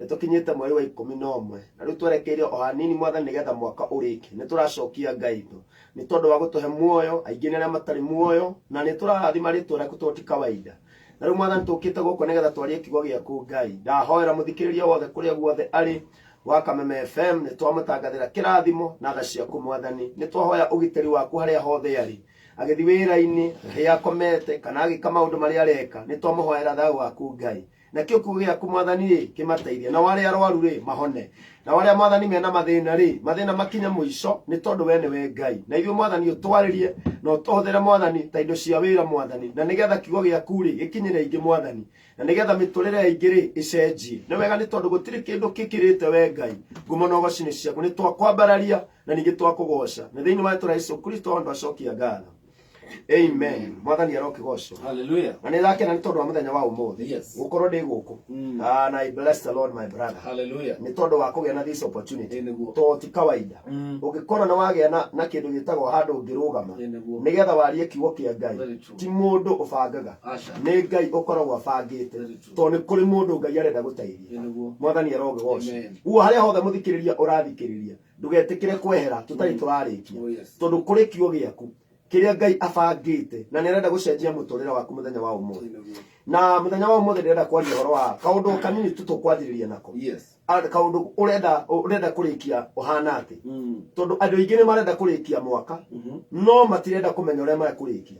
ni tukinyete mweri wa 11 na riu twerekeire o hanini Mwathani nigetha mwaka uriki ni turacokia Ngai tu ni tondu wa gutuhe muoyo aingi ni aria matari muoyo na ni turathima ritwa riaku toti kawaida na riu Mwathani tukite guku nigetha twarie kiugo giaku Ngai ndahoera muthikiriria wothe kuria guothe ari wa Kameme FM ni twamutangathira kirathimo na tha ciaku Mwathani ni twahoya ugiteri waku haria hothe ari agithi wira-ini ria komete kana agika maundu maria areka ni twamuhoera thayo waku Ngai na kio kiugo giaku Mwathani kimateithie na wale arwaru mahone na wale Mwathani mena mathina makinya muico ni tondu we niwe Ngai na ithuĩ Mwathani utwaririe na utuhũthĩre Mwathani ta indo cia wĩra Mwathani na nigetha kiugo giaku gikinyire ingi Mwathani na nigetha miturire ingi icenjie ni wega ni tondu gutiri kindu kikirite we Ngai ngumo na ũgooci nĩ ciaku ni twakwambararia na ningĩ twakũgoca na thĩinĩ wa Yesu Kristo Kristo ndo acokia ngatho. Amen. Mwathani arokigocwo. Hallelujah. Na ni thake na ni tondu wa muthenya wa umuthi. Yes. Gukorwo ndi guku. And I bless the Lord my brother. Hallelujah. Ni tondu wa kugia na this opportunity. To ti kawaida. Ugikorwo na wagia na kindu gitagwo handu ngirugama. Nigetha warie kiugo kia Ngai. Ti mundu ubangaga. Ni Ngai ukoragwo abangite. To ni kuri mundu Ngai arenda guteithia. Mwathani arokigocwo. Uo haria hothe muthikiriria urathikiriria. Ndugetikire kwehera tutari turarikia. Tondu kuri kiugo giaku kiria Ngai abangite na ni arenda gucenjia muturire waku muthenya wa umuthi na muthenya wa umuthi ndirenda kwaria horo wa kaundu kanini tutukwathiriria nako. Yes. Kaundu urenda kurikia uhana ati tondu andu aingi ni marenda kurikia mwaka no matirenda kumenya uria makurikia.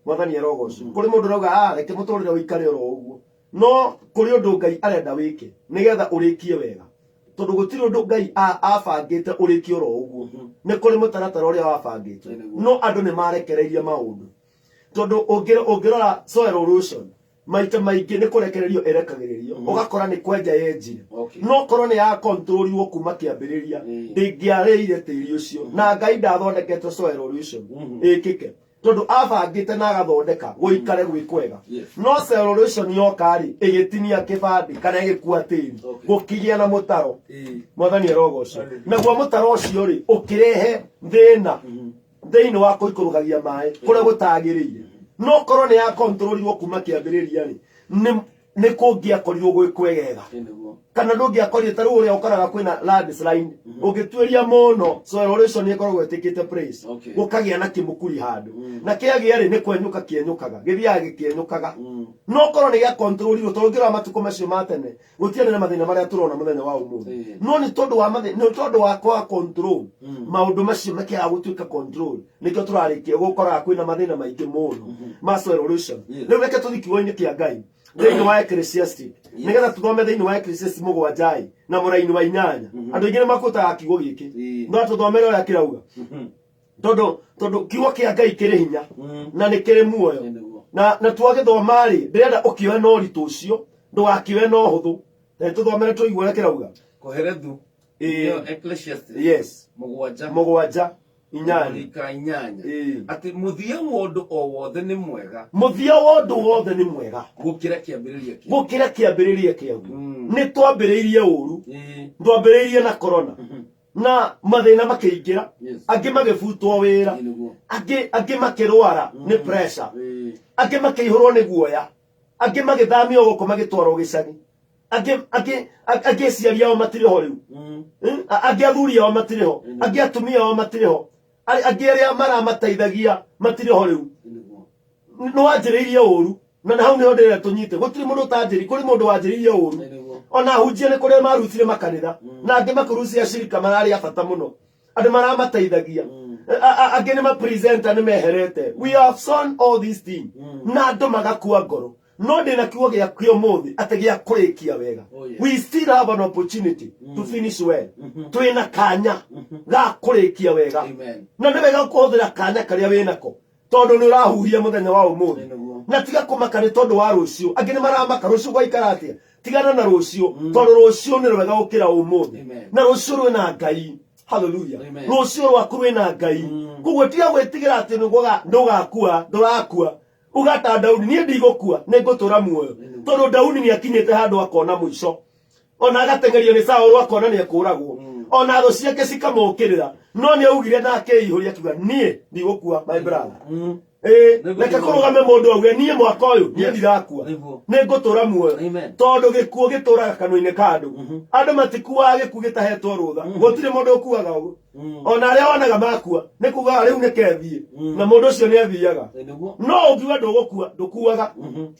Mwathani arogocwo. Kuri mundu rauga reke muturire uikare oro uguo no kuri undu Ngai arenda wike nigetha urikie wega tondu gutiri undu Ngai abangite uriki oro uguo ni kuri mutaratara uria wabangite no andu ni marekereirie maundu tondu ungirora soil erosion maita maingi ni kurekererio erekagiririo ugakora ni kwenja yenjire no korwo ni ya control wo kuma kiambiriria ndingiareire tiri ucio na Ngai ndathondekete soil erosion ikike tondu abangite na agathondeka guikare gwikwega no soil erosion yokari igitinia kibandi kana igikua tiri gukigia na mutaro. Mwathani arogocwo. Naguo mutaro ucio ri ukirehe thina thiini wa kuikurugagia mai kuria gutagiriire no korwo ni ya control wo kuma kiambiriria ri ni kungiakorirwo gwikwegega kana ndungiakorire taru uria ukaraga kwina landslide ungitueria muno soil erosion ni ikoragwo itikite place gukagia na kimukuri handu na kiagia ri ni kwenyuka kienyukaga githia gikienyukaga no korwo ni ya control ro tongira matuko macio matene gutiane na mathina maria turona muthenya wa umuthi no ni tondu wa mathina ni tondu wa kwa control maundu macio makia gutuika control nikio turarikia gukora kwina mathina maingi muno ma soil erosion riu reke tuthikiwe-ini kia Ngai thiini wa Ecclesiastes nigetha tuthome thiini wa Ecclesiastes 7 na muraini wa 8 andu aingi ni makutaga kiugo giki no tuthomere uria kirauga tondu kiugo kia Ngai kiri hinya na ni kiri muoyo na twagithoma ri ndirenda ukioe no ritu ucio ndugakioe no huthu na tuthomere tuigwe kirauga Koherethu Ecclesiastes yes mugwanja inyanya ati muthia wondu o wothe ni mwega gukira kiambiriria kiagu ni twambiriirie uru ndwambiriirie na corona na mathina makiingira angi magifutwo wira angi makirwara ni pressure angi makihurwo ni guoya angi magithamio guko magitwarwo gicagi angi ciari ao matiriho riu angi athuri ao matiriho angi atumia ao matiriho angi aria maramateithagia matiriho riu no wanjiriirie uru na hau niho ndire tunyite gutiri mundu tanjiri kuri mundu wanjiriirie uru ona hujie ni kuri marutire makanitha na angi makurucia shirika marari afata muno andu maramateithagia angi ni ma presenter ni meherete we have seen all these things na andu magakua ngoro no ndina kiugo gia kio muthi ategia kurikia wega we still have an opportunity to finish well twina kanya ga kurikia wega na ni wega kuhuthira kanya karia winako tondu ni urahuria muthenya wa umuthi na tiga kumaka ni tondu wa rucio angi ni maramaka rucio gwaikara atia tigana na rucio tondu rucio ni wega gukira umuthi na rucio rwina Ngai hallelujah rucio rwaku rwina Ngai kuguo tiga gwitigira ati ndugakua ndurakua ugata Daudi nie ndigukua ningutura muoyo tondu Daudi ni akinyete handu akona muico ona agatengerio ni Saul akona ni akuragwo ona tho ciake cikamukirira no ni augire nake ihuria kiuga nie ndigukua my brother reke kurugame mundu auge nie mwaka uyu nie ndigakua ningutura muoyo tondu gikuo gituraga kanua-ini ka andu matikuaga gikuo gitahetwo rutha gutire mundu ukuaga uguo ona aria wonaga makua ni kuga riu nikethie na mundu ucio ni athiaga no ungiuga ndugukua ndukuaga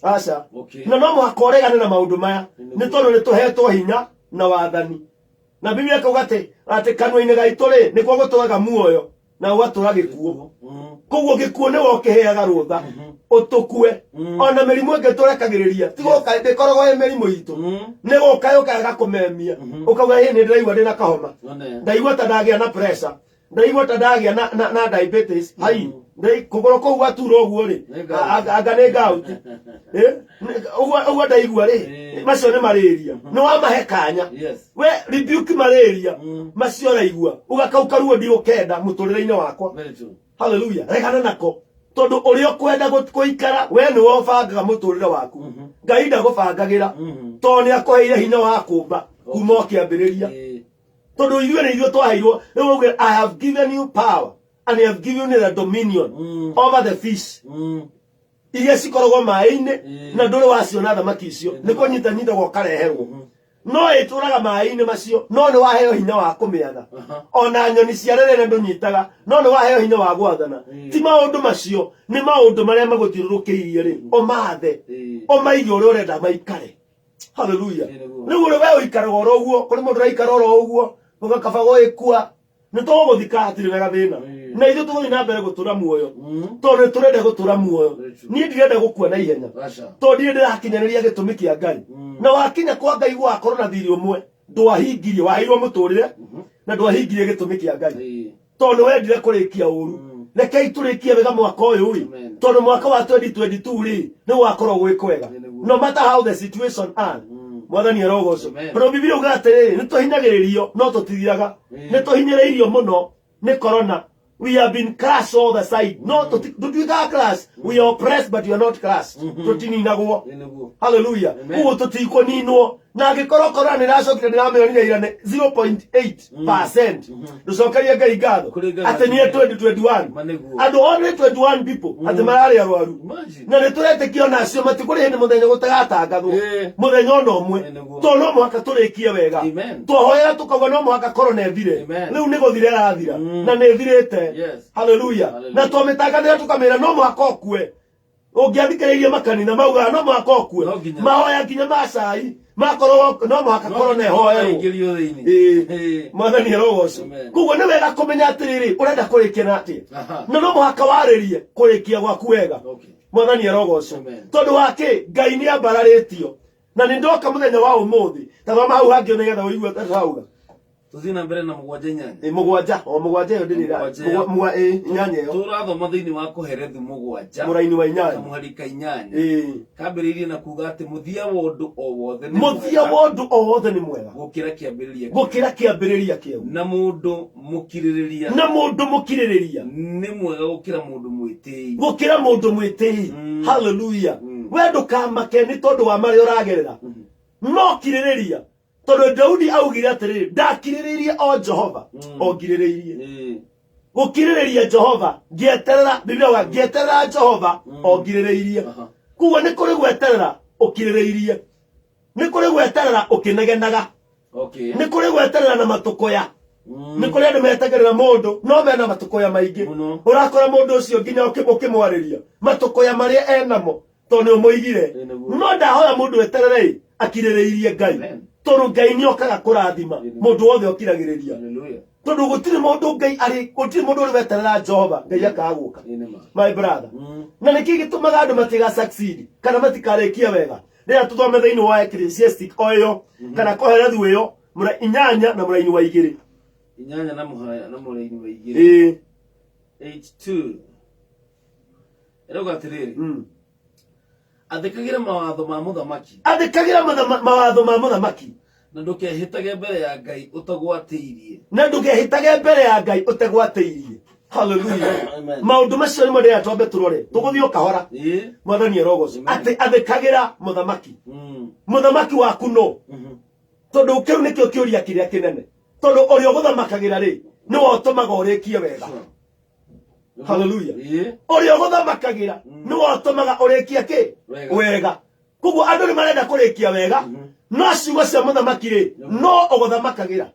aca na no mwaka uregane na maundu maya ni tondu ni tuhetwo hinya na wathani na Biblia ikauga ati kanua-ini gaitu ri nikuo guturaga muoyo na ugatura gikuo koguo gikuo ni wokiheaga rutha utukue ona mirimu ingi turekagiriria tigoka ndikoragwo he mirimu itu ni guka ukaga kumemia ukauga hi ni ndiraigua ndina kahoma ndaigua ta ndagia na pressure ndaigua ta ndagia na diabetes hai kugoro kou atura uguo ri anga ni gout uguo ndaigua ri macio ni malaria ni wamahe kanya we rebuke malaria macio raigua ugakauka ruo ndigukenda muturire-ini wakwa hallelujah regana nako tondu uria kwenda guikara we ni wobangaga muturire waku Ngai ndagubangagira tondu ni akuheire hinya wa kumba kuma kiambiriria tondu ithuĩ nĩ ithuĩ twaheirwo rĩu uge I have given you power and I have given you the dominion over the fish iria cikoragwo maĩ-inĩ na ndũrĩ waciona thamaki icio nĩ kũnyitanyitagwo ũkareherwo no ĩtũraga maĩ-inĩ macio no nĩ waheo hinya wa kũmĩatha ona nyoni cia rĩrĩa ndũnyitaga no nĩ waheo hinya wa gwathana ti maũndũ macio nĩ maũndũ marĩa magũthiũrũrũkĩirie rĩ ũmathe ũmaige ũrĩa ũrenda maikare hallelujah rĩu ũrĩ we ũikaraga oro ũguo kũrĩ mũndũ ũraikara oro ũguo ũgakaba gũgĩkua nĩ tũgũthika hatirĩ wega thĩna na ithuĩ tũgũthiĩ na mbere gũtũra muoyo tondũ nĩ tũrenda gũtũra muoyo niĩ ndirenda gũkua na ihenya tondũ ndirĩ ndĩrakinyanĩria gĩtũmi kĩa Ngai na wakinya kwa Ngai gwakorwo na thiri ũmwe ndwahingirie waheirwo mũtũrĩre na ndwahingirie gĩtũmi kĩa Ngai tondũ wendire kũrĩkia ũru rekei tũrĩkie wega mwaka ũyũ rĩ tondũ mwaka wa 2022 rĩ nĩ gwakorwo gwĩ kwega no matter how the situation are mwathani arogocwo pero Biblia uga atĩrĩrĩ nĩ tũhinyagĩrĩrio no tũtithiraga nĩ tũhinyĩrĩirio mũno nĩ corona we have been crushed all the side no tũtuĩkaga class we are oppressed but we are not crushed tũtininagwo hallelujah kuguo tũtikũninwo na angĩkorwo corona nĩ ĩracokire nĩramĩonire ira 0.8% ndũcokerie Ngai ngatho atĩ nĩ 2021 andũ only 21 people atĩ mararĩ arwaru na nĩ tũretĩkia ona acio matikũrĩ hĩndĩ mũthenya gũtagatangathwo mũthenya ona ũmwe tondũ no mũhaka tũrĩkie wega twahoera tũkauga no mũhaka corona ĩthire rĩu nĩ gũthira ĩrathira na nĩ ĩthirĩte hallelujah na twamĩtangathĩra tũkamĩra no mũhaka ũkue ũngĩathikĩrĩirie makanitha maugaga no mũhaka ũkue mahoya nginya ma cai makorwo no mũhaka corona ĩhoerwo mwathani arogocwo koguo nĩ wega kũmenya atĩrĩrĩ ũrenda kũrĩkia na atĩa na no mũhaka warĩrie kũrĩkia gwaku wega mwathani arogocwo tondũ wakĩ Ngai nĩ ambararĩtio na nĩ ndoka mũthenya wa ũmũthĩ ta thoma hau hangĩ nĩgetha ũigue tarauga Tuzina mbere na mugwanja inyanya. Mugwanja, o mugwanja yo ndirira. Mwa inyanya yo. Turathoma thiini wa kuherethu mugwanja. Muraini wa inyanya. Muharika inyanya. Kambiririe na kuga ati muthia wondu o wothe ni muthia wondu o wothe ni mwega. Gukira kiambiriria. Gukira kiambiriria kiu. Na mundu mukiririria. Na mundu mukiririria. Ni mwega gukira mundu mwitei. Gukira mundu mwitei. Hallelujah. We ndukamake ni tondu wa mari uragerera. No kiririria. Tondu Daudi augire atiriri ndakiriririe o Jehova o ngiriririe. Gukiririria Jehova ngieterera Biblia ngieterera Jehova o ngiriririe. Kuwa ni kuri gweterera ukiriririe. Ni kuri gweterera ukinegenaga. Okay. Ni kuri gweterera na matukoya. Ni kuri andu metegerera mundu no mena matukoya maingi. Urakora mundu ucio nginya ukimwariria matukoya maria enamo tondu umuigire. No ndahoya mundu weterere akiriririe Ngai. Tondu Ngai ni okaga kurathima mundu wothe okiragiriria. Hallelujah. Tondu gutiri mundu Ngai ari gutiri mundu uri weterera Jehova Ngai akaguka. My brother. Na niki gitumaga andu matiga succeed kana matikarikia wega. Rĩrĩa tuthome thĩinĩ wa Ecclesiastic oyo kana koherethu ĩyo mũra inyanya na mũraini wa igĩrĩ. Inyanya na mũraini wa igĩrĩ. H2. Eroga atiriri. Athikagira mawatho ma muthamaki. Athikagira mawatho ma muthamaki. Na ndukehitage mbere ya Ngai utagwatĩirie. Na ndukehitage mbere ya Ngai utagwatĩirie. Hallelujah. Maundu macio ni mwende atwambe turore. Tuguthio kahora. Mwathani erogoco. Ati athikagira muthamaki. Muthamaki waku no. Tondu kiu nikio kiuria kiria kinene. Tondu uri oguthamakagira ri ni wo tumaga urikie wega. Hallelujah. Uri oguthamakagira ni wo tumaga urikie ki wega. Kuguo andu ni marenda kurikia wega. No ciugo cia muthamaki ri no oguthamakagira.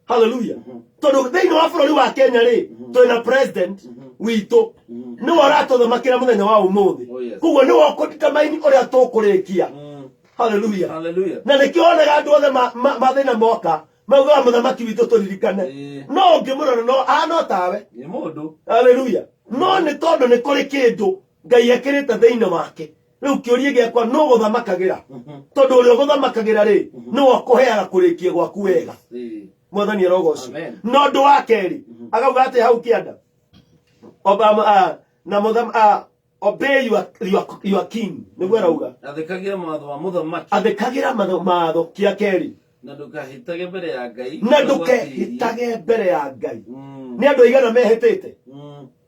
Hallelujah. Tondu thiini wa bururi wa Kenya ri twina president witu ni wo aratuthamakira muthenya wa umuthi. Kuguo ni wo kudetermine uria tukurikia. Hallelujah. Hallelujah. Na nikionaga andu othe mathina moka maugaga muthamaki witu turirikane. No ngimurora no tawe. Ni mundu. Hallelujah. No ni tondu ni kuri kindu Ngai ekirite thiini wake. Riu kiuria giakwa no guthamakagira. Tondu uri guthamakagira ri no kuheaga kurikia gwaku wega. Mwathani erogoco. No ndu wa keri agauga ati hau kianda. Obama na mutham obey your king. Niguo arauga. Athikagira mawatho ma muthamaki. Athikagira matho kia keri. Na ndukahitage mbere ya Ngai. Na ndukehitage mbere ya Ngai. Ni andu aigana mehitite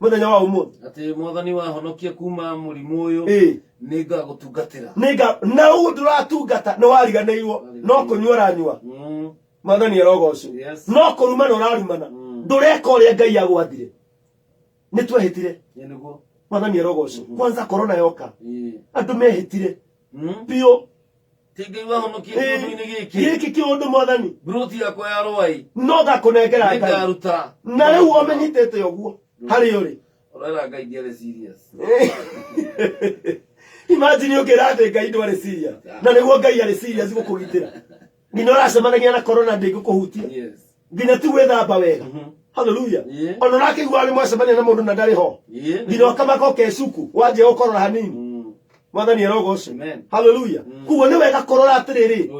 muthenya wa umuthi ati mwathani wahonokia kuma murimu uyu ninga gutungatira ninga na u nduratungata no wariganirwo no kunyura nyua mwathani erogoco no kuruma no rarumana ndureka uria Ngai agwathire ni twehitire niguo mwathani erogoco kwanza corona yoka andu mehitire pio Tingai wahonokia kundu-ini giki kiundu mwathani bruti yakwa ya rwai no gakunengera Ngai ngaruta na riu omenyitete uguo hari uri urera Ngai ndiare serious. Imagine ukirate Ngai ndware serious na niguo Ngai ari serious gukugitira nginya uracemanagia na corona ndikuhutia nginya ti gwithamba wega. Hallelujah. Ona nakigua ari mwacemania na mundu na ndari ho nginya ukamaka ukecuku wanje ukorora hanini. Mwathani erogoco. Hallelujah. Kuguo ni wega korora atiriri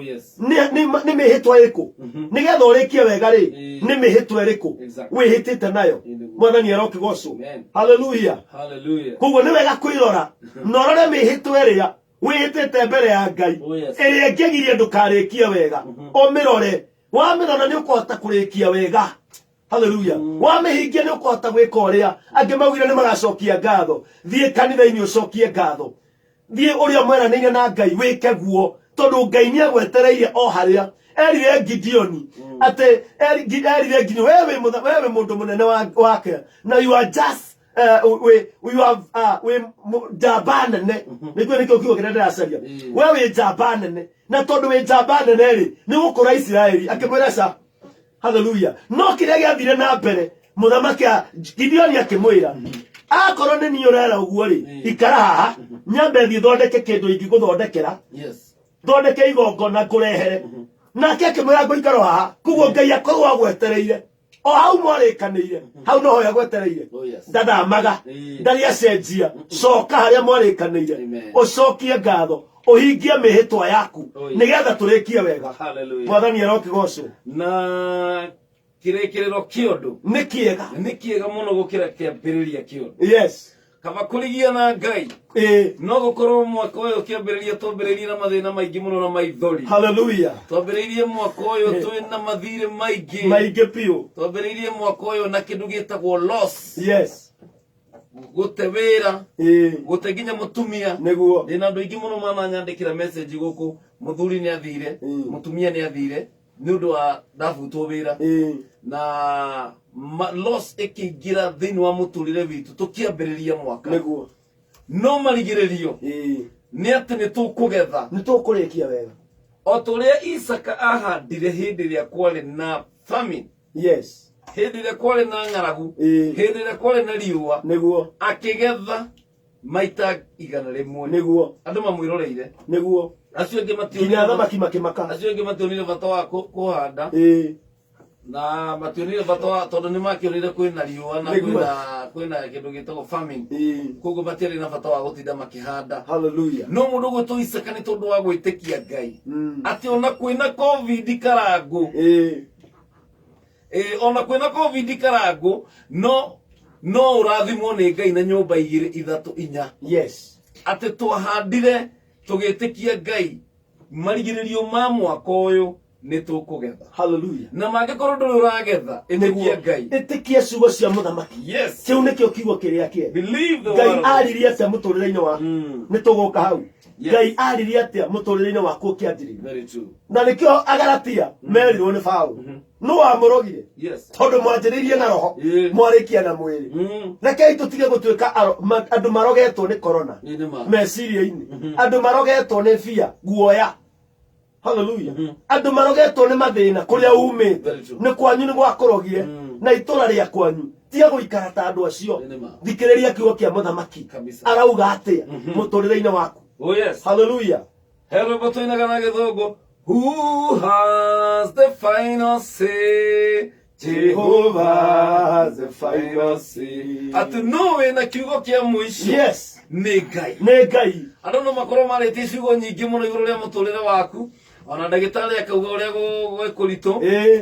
ni mihitwa iriku nigetha urikie wega ri ni mihitwa iriku wihitite nayo. Mwathani erogoco. Hallelujah. Kuguo ni wega kwirora norore mihitwa iria wihitite mbere ya Ngai iria ngegirie ndukarikie wega umirore wamirora ni ukuhota kurikia wega. Hallelujah. Wamihingia ni ukuhota gwika uria angi maugire ni magacokia ngatho thie kanitha-ini ucokie ngatho thie uria mweranĩire na Ngai wike guo tondu Ngai ni agwetereire o haria erire Gideoni ati erire Gideoni wewe mundu munene wake na you are just we jamba nene niguo nikio kiugo kiria ndiracaria wewe jamba nene na tondu we jamba nene ri ni gukura Israeli akimwira ca. Hallelujah. No kiria giathire na mbere muthamaki Gideoni akimwira akorwo ni ni urera uguo ri ikara haha nyambe thi thondeke kindu ingiguthondekera thondeke igongona ngurehere nake akimwira nguikara haha kuguo Ngai akorwo agwetereire o hau mwarĩkanĩire hau noho yagwetereire ndathamaga ndari acenjia coka haria mwarĩkanĩire ucokie ngatho uhingie mihitwa yaku Oh, yeah. nigetha turikie wega. Hallelujah. Mwathani arokigocwo. Na kirekiriro kiondu Ni kiega. ni kiega muno gukira kiambiriria kiondu. Yes. Kaba kurigia na Ngai no gukorwo mwaka uyu kiambiriria twambiririe na mathina maingi muno na maithori. Hallelujah. Twambiririe mwaka uyu twina mathire Maingi piu. twambiririe mwaka uyu na kindu gitagwo loss. Yes. Gute wira gute ginya mutumia Niguo. ndina andu aingi muno mananyandikira message guku muthuri ni athire mutumia ni athire ni undu wa ndafutwo wira na loss ikiingira thiini wa muturire witu tukiambiriria mwaka Niguo. no marigiririo ni ati ni tukugetha Ni tukurikia wega. o turia Isaka ahandire hindi ria kwari na famine, Yes. hindi ria kwari na ng'aragu, hindi ria kwari na riua, Niguo. akigetha maita 100 Niguo. andu mamwiroreire Niguo. acio ingi Kinya thamaki makimaka. acio ingi mationire bata wa kuhanda na mationire bata wa tondu ni makionire kwina riua na kwina kindu gitagwo famine, koguo matiari na bata wa gutinda makihanda. Hallelujah. No mundu gwitwo Isaka ni tondu wa gwitikia Ngai ati ona kwina covid karangu ona kwina covid karangu no urathimwo ni Ngai na nyumba 2 3 4. Yes. ati twahandire tugitikia Ngai marigiririo ma mwaka uyu ni tukugetha. Hallelujah. Na mangikorwo nduri uragetha itikia Ngai, itikia ciugo cia muthamaki. yes, Kiu nikio kiugo kiria kie. believe the Ngai word. aririe atia muturire-ini waku ni tuguka hau. Yes. Ngai aririe atia muturire-ini waku kianjiri. Very true. Na nikio Agalatia merirwo ni Paulo. No amurogire. Yes. Tondu mwanjiririe na roho mwarikia na mwiri. Rekei tutige gutuika andu marogetwo ni corona. Meciria-ini. Andu marogetwo ni fia guoya. Hallelujah. Andu marogetwo ni mathina kuria umite ni kwanyu ni gwakorogire na itura ria kwanyu tiga guikara ta andu acio. Thikiriria kiugo kia muthamaki arauga atia muturire-ini waku. Oh yes. Hallelujah. Hello batoinaga na githungu. Who has the final say? Jehovah has the final say. Ati no we na kiugo kia mwisho. Yes. Ni Ngai. Ni Ngai. Andu no makorwo marĩtie ciugo nyingĩ mũno igũrũ rĩa mũtũrĩre waku. Ona ndagĩtarĩ akauga ũrĩa gwĩkũritũ.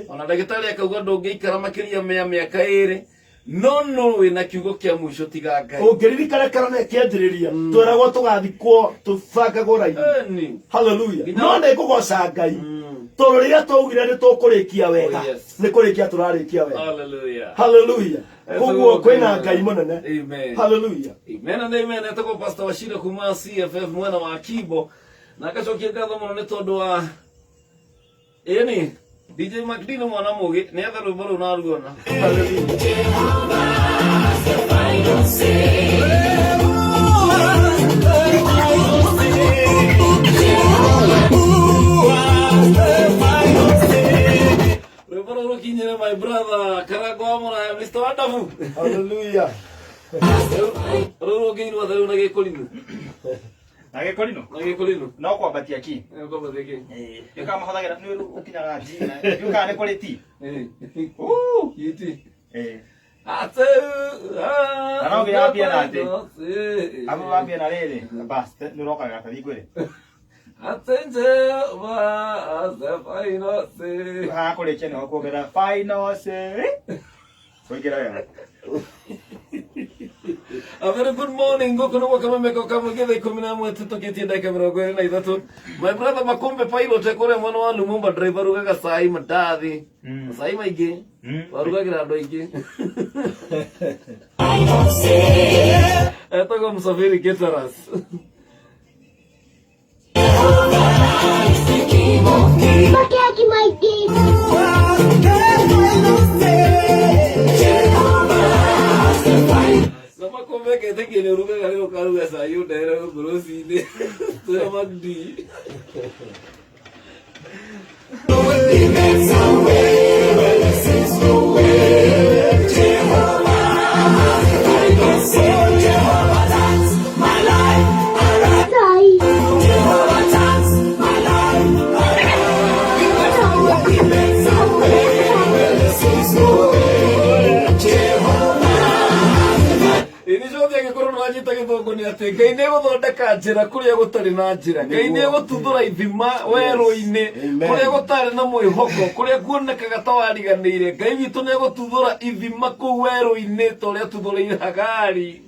Ona ndagĩtarĩ akauga ndũngĩikara makĩria mĩaka 2. No wĩna kiugo kia mwisho tiga Ngai. Ũngĩririkana Korona ĩkĩanjĩrĩria tweragwo tũgathikwo tũbangagwo raini. Hallelujah. No nĩngũgoca Ngai tondũ rĩrĩa twaugire nĩ tũkũrĩkia wega nĩ kũrĩkia tũrarĩkia wega. Hallelujah. Hallelujah. Koguo kwĩna Ngai mũnene. Amen. Hallelujah. Amen and amen. Etagwo Pastor Wachira kuma CFF mwena wa Kibo na agacokia ngatho mũno nĩ tondũ wa ĩni DJ Macdino mwana mũgĩ nĩ etha rwĩmbo rũu na ruona. Rwĩmbo rũu rũkinyĩre my brother Karango wa Mũraya Mr. Wonderful. Hallelujah. Rũu rũngĩinwo atĩa rĩu na gĩkũrinũ? Na gĩkũrinũ? Na gĩkũrinũ? No kwambatia ki. Kwambatia ki? Gĩũka mahũthagĩra nĩ ũkinyaga G na gĩũka nĩ kũrĩ T. Yiti. Ate na no gĩambia na atĩ amo wambia na rĩrĩ bas nĩ ũroka gatathi kwĩrĩ Jehovah has the final say. Kũrĩkia nĩho kuongerera final say. Kũingĩra wega. A very good morning. Ngoko no kama meko kama githa 11 tutukitie dakika 23. My brother Makombe pilot ekore mwana wa Lumumba driver ugaga sai matathi. Sai maigi. Warugagira andu aingi. Etago msafiri Getaras. Makiaki maigi. Makombe ke te kile urugaga leo karuga sai udera brosi ni. Tu magdi. ati Ngai nĩ gũthondeka njĩra kũrĩa gũtarĩ na njĩra. Ngai nĩ gũtuthũra ithima werũ-inĩ kũrĩa gũtarĩ na mwĩhoko, kũrĩa kuonekaga ta wariganĩire. Ngai witũ nĩ gũtuthũra ithima kũu werũ-inĩ ta ũrĩa tuthũrĩire Hagari.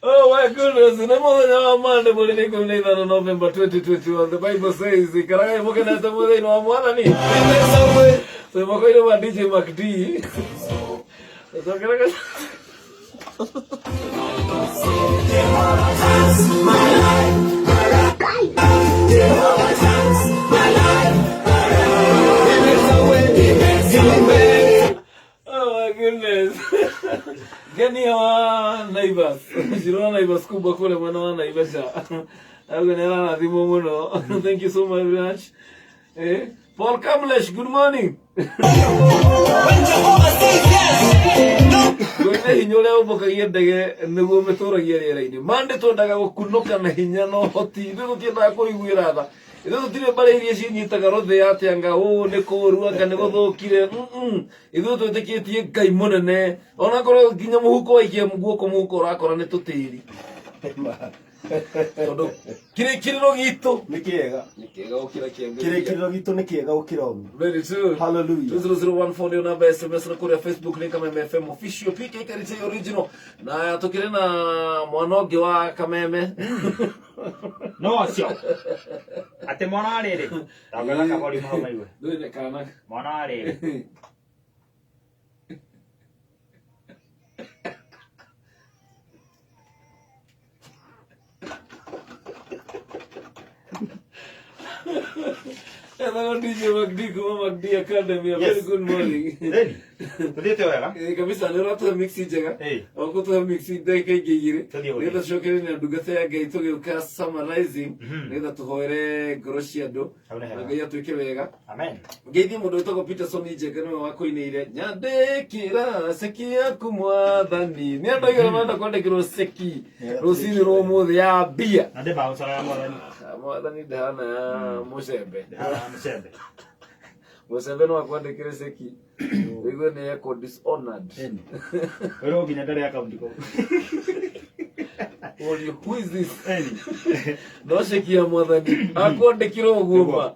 Oh my goodness, in the morning of Monday, November 2021, the Bible says, Karagai Mokanata Mode no Amani. So I'm going to DJ McD. Oh my goodness. Gani wa neighbors. Shiro neighbors kubwa kule mwana wa Naivasha. Agonera na thimo muno. Thank you so much. Paul Kamlesh, good morning. When Jehovah says yes. Gwene hinyole oboka yendege niguo meturagia rĩera-inĩ. Mande twendaga gũkunũka na hinya no hoti. Ithuĩ tũtiendaga kũiguĩra tha. Ithuĩ tũtirĩ mbara iria cinyitaga rũthĩ atĩ anga nĩ kũũru anga nĩ gũthũkire. Ithuĩ twĩtĩkĩtie Ngai mũnene. Ona korwo nginya mũhuko waikia guoko mũhuko ũrakora nĩ tũtĩri. Tondũ kĩrĩkĩrĩro gitũ nĩ kĩega gũkĩra kĩengeri. Kĩrĩkĩrĩro gitũ nĩ kĩega gũkĩra ũguo. Very true. Hallelujah. 20014 ndio namba ya SMS na kũrĩa Facebook ni Kameme FM official PK Karite original. Na tũkĩrĩ na mwana ũngĩ wa Kameme. No acio. Ate mwana rĩrĩ. Tawela kabori mahau maiwe. Ndũĩ kana. Mwana rĩrĩ. Hello, DJ McD, kuma McD Academy. Very good morning. Tudete wega? Kabisa nĩ ũratuhe mixi njega. Ũgũtuhe mixi ndagĩka ingĩ igĩrĩ. Nĩgetha tũcokere na ndungata ya Ngai tũgĩũka summarizing. Nĩgetha tũhoere ngoro cia andũ. Na Ngai atuĩke wega. Amen. Ngeithie mũndũ wĩtagwo Peterson Njenga nĩwe wakũinĩire. Nyandĩkĩra ceki yaku Mwathani. Nĩ andũ aigana marenda kwandĩkĩrwo ceki rũcinĩ rwa ũmũthĩ ya mbia. Ande baũcara ya Mwathani. Mwathani ndahana mũcembe. Mcembe. Mũcembe no akwandĩkĩre ceki. Wĩgue nĩ eko dishonored. Wewe nginya ndare account ko. Who is this? No ceki ya Mwathani. Akwandĩkĩrwo ũguo ma.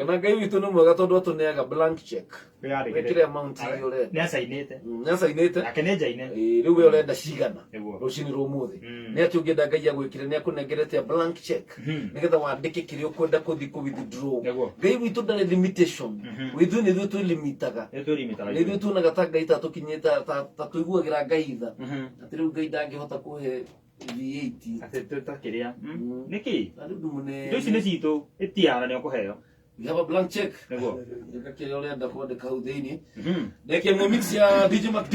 Na Ngai witũ nĩ mwega tondũ atũneaga blank check. Wekĩre amount iyo ũrenda. Nĩ acainĩte. Nĩ acainĩte. Ake nĩ njaine. Rĩu we ũrenda cigana rũcinĩ rwa ũmũthĩ. Nĩ atĩ ũngĩenda Ngai agwĩkĩre nĩ akũnengerete blank check. Nĩgetha wandĩke kĩrĩa ũkwenda gũthiĩ kũ-withdraw. Ngai witũ ndarĩ limitation. Witũ nĩ ithuĩ twĩlimitaga. Nĩ ithuĩ tuonaga ta Ngai tatũkinyĩte ta tũiguagĩra Ngai tha. Atĩ rĩu Ngai ndangĩhota kũhe V8. Atĩ tũtakĩrĩa. Nĩkĩ? Rĩu mũnene. Ici nĩ citũ ĩtiara nĩ ũkũheo. You have a blank check. Nĩguo. Ndĩka kĩrĩa ũrenda kwandĩka hau thĩinĩ. Ndeke mwe mix ya DJ McD.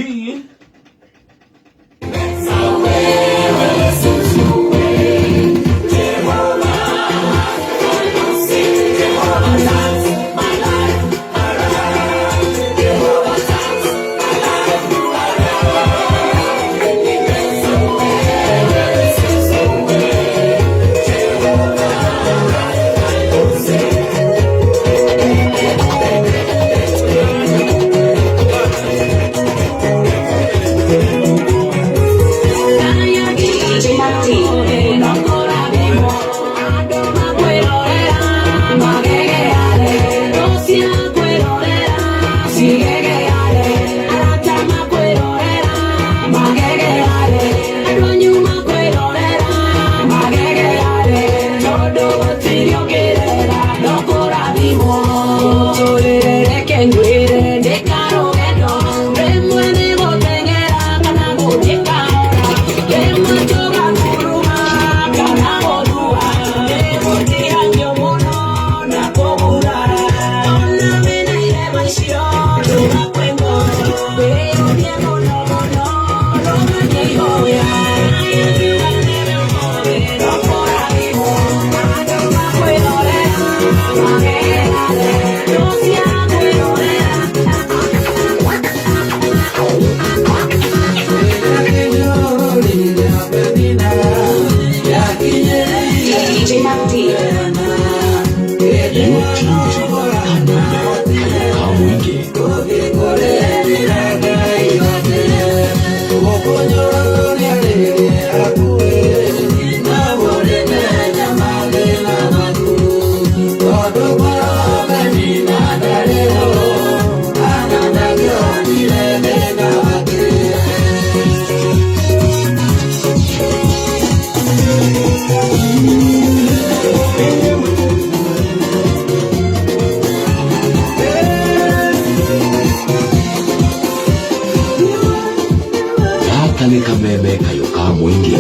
Sure. nĩ kameme kayo ka mũingĩ.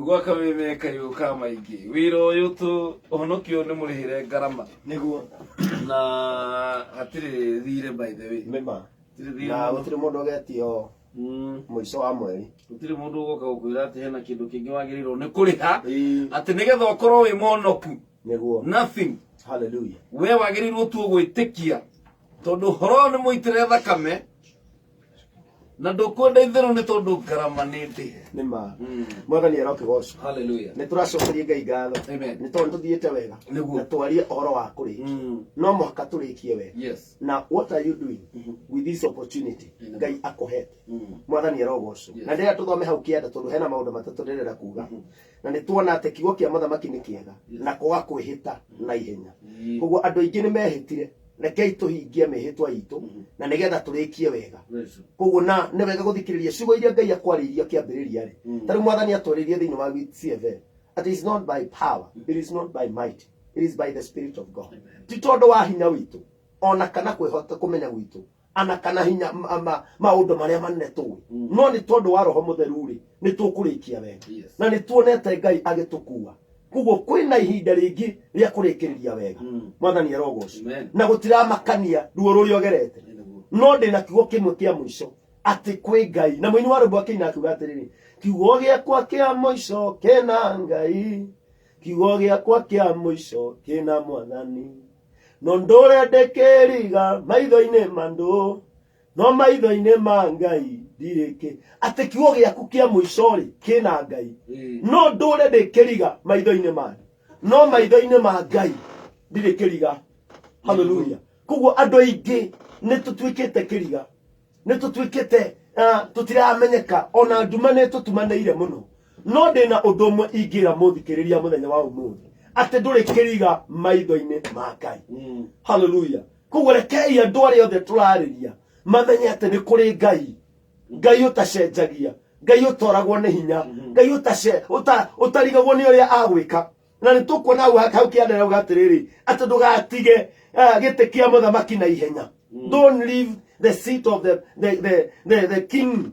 Gwa kameme kayo ka maingi wiro yutu honokio ni murihire ngarama niguo na atire thire by the way mema na gutire mundu getio muico wa mweri gutire mundu ugoka gukwira ati hena kindu kingi wagirirwo ni kuriha ati nigetha ukorwo wi monoku niguo nothing. Hallelujah. We wagirirwo tu gwitikia tondu horo ni muitire thakame na ndukwenda ithiru ni tondu ngarama ni ndi nima mwathani aroke goco. Hallelujah. Ni turacokeria Ngai ngatho ni tondu tuthiete wega na twarie uhoro wa kurikia no muhaka turikie wega. Yes. Now what are you doing with this opportunity Ngai akohete mwathani arogoco na ndia tuthome hau kienda tondu hena maundu matatu ndirenda kuga na ni tuona ati kiugo kia muthamaki ni kiega na kwa kwihita na ihenya koguo andu aingi ni mehitire rekei tuhingie mehitwa itu na nigetha turikie wega koguo na ni wega guthikiriria ciugo iria Ngai akwariria kiambiriria ri tari mwathani atwaririe thiini wa CFL it is not by power, it is not by might, it is by the Spirit of God. Ti tondu wa hinya witu ona kana kwihota kumenya witu ana kana hinya maundu maria manene tu no ni tondu wa roho mutheru ri ni tukurikia wega na ni tuonete Ngai agitukua koguo kwina ihinda ringi ria kurikiriria wega mwathani arogoco na gutiramakania ruo ruri ogerete no ndina kiugo kimwe kia muico ati kwi Ngai na muini wa rwimbo akiina akiuga atiriri kiugo giakwa kia muico kina Ngai kiugo giakwa kia muico kina mwathani no ndurendekeriga maitho-ini mandu no maitho-ini ma Ngai ndiriki ati kiugo giaku kia muico ri kina Ngai no ndurendekeriga maitho-ini mandu no maitho-ini ma Ngai ndirikiriga. Hallelujah. Koguo andu aingi ni tutwikite kiriga ni tutwikite tutiramenyeka ona nduma ni tutumaneire muno no ndina undu umwe ingira muthikiriria muthenya wa umuthi ati nduri kiriga maitho-ini ma Ngai. Hallelujah. Koguo rekei andu aria othe turariria mamenye ati ni kuri Ngai Ngai utacenjagia Ngai utoragwo ni hinya Ngai utarigagwo ni uria agwika na ni tukuona hau kiandera ugatiriri ati ndugatige gite kia muthamaki na ihenya. Don't leave the seat of the king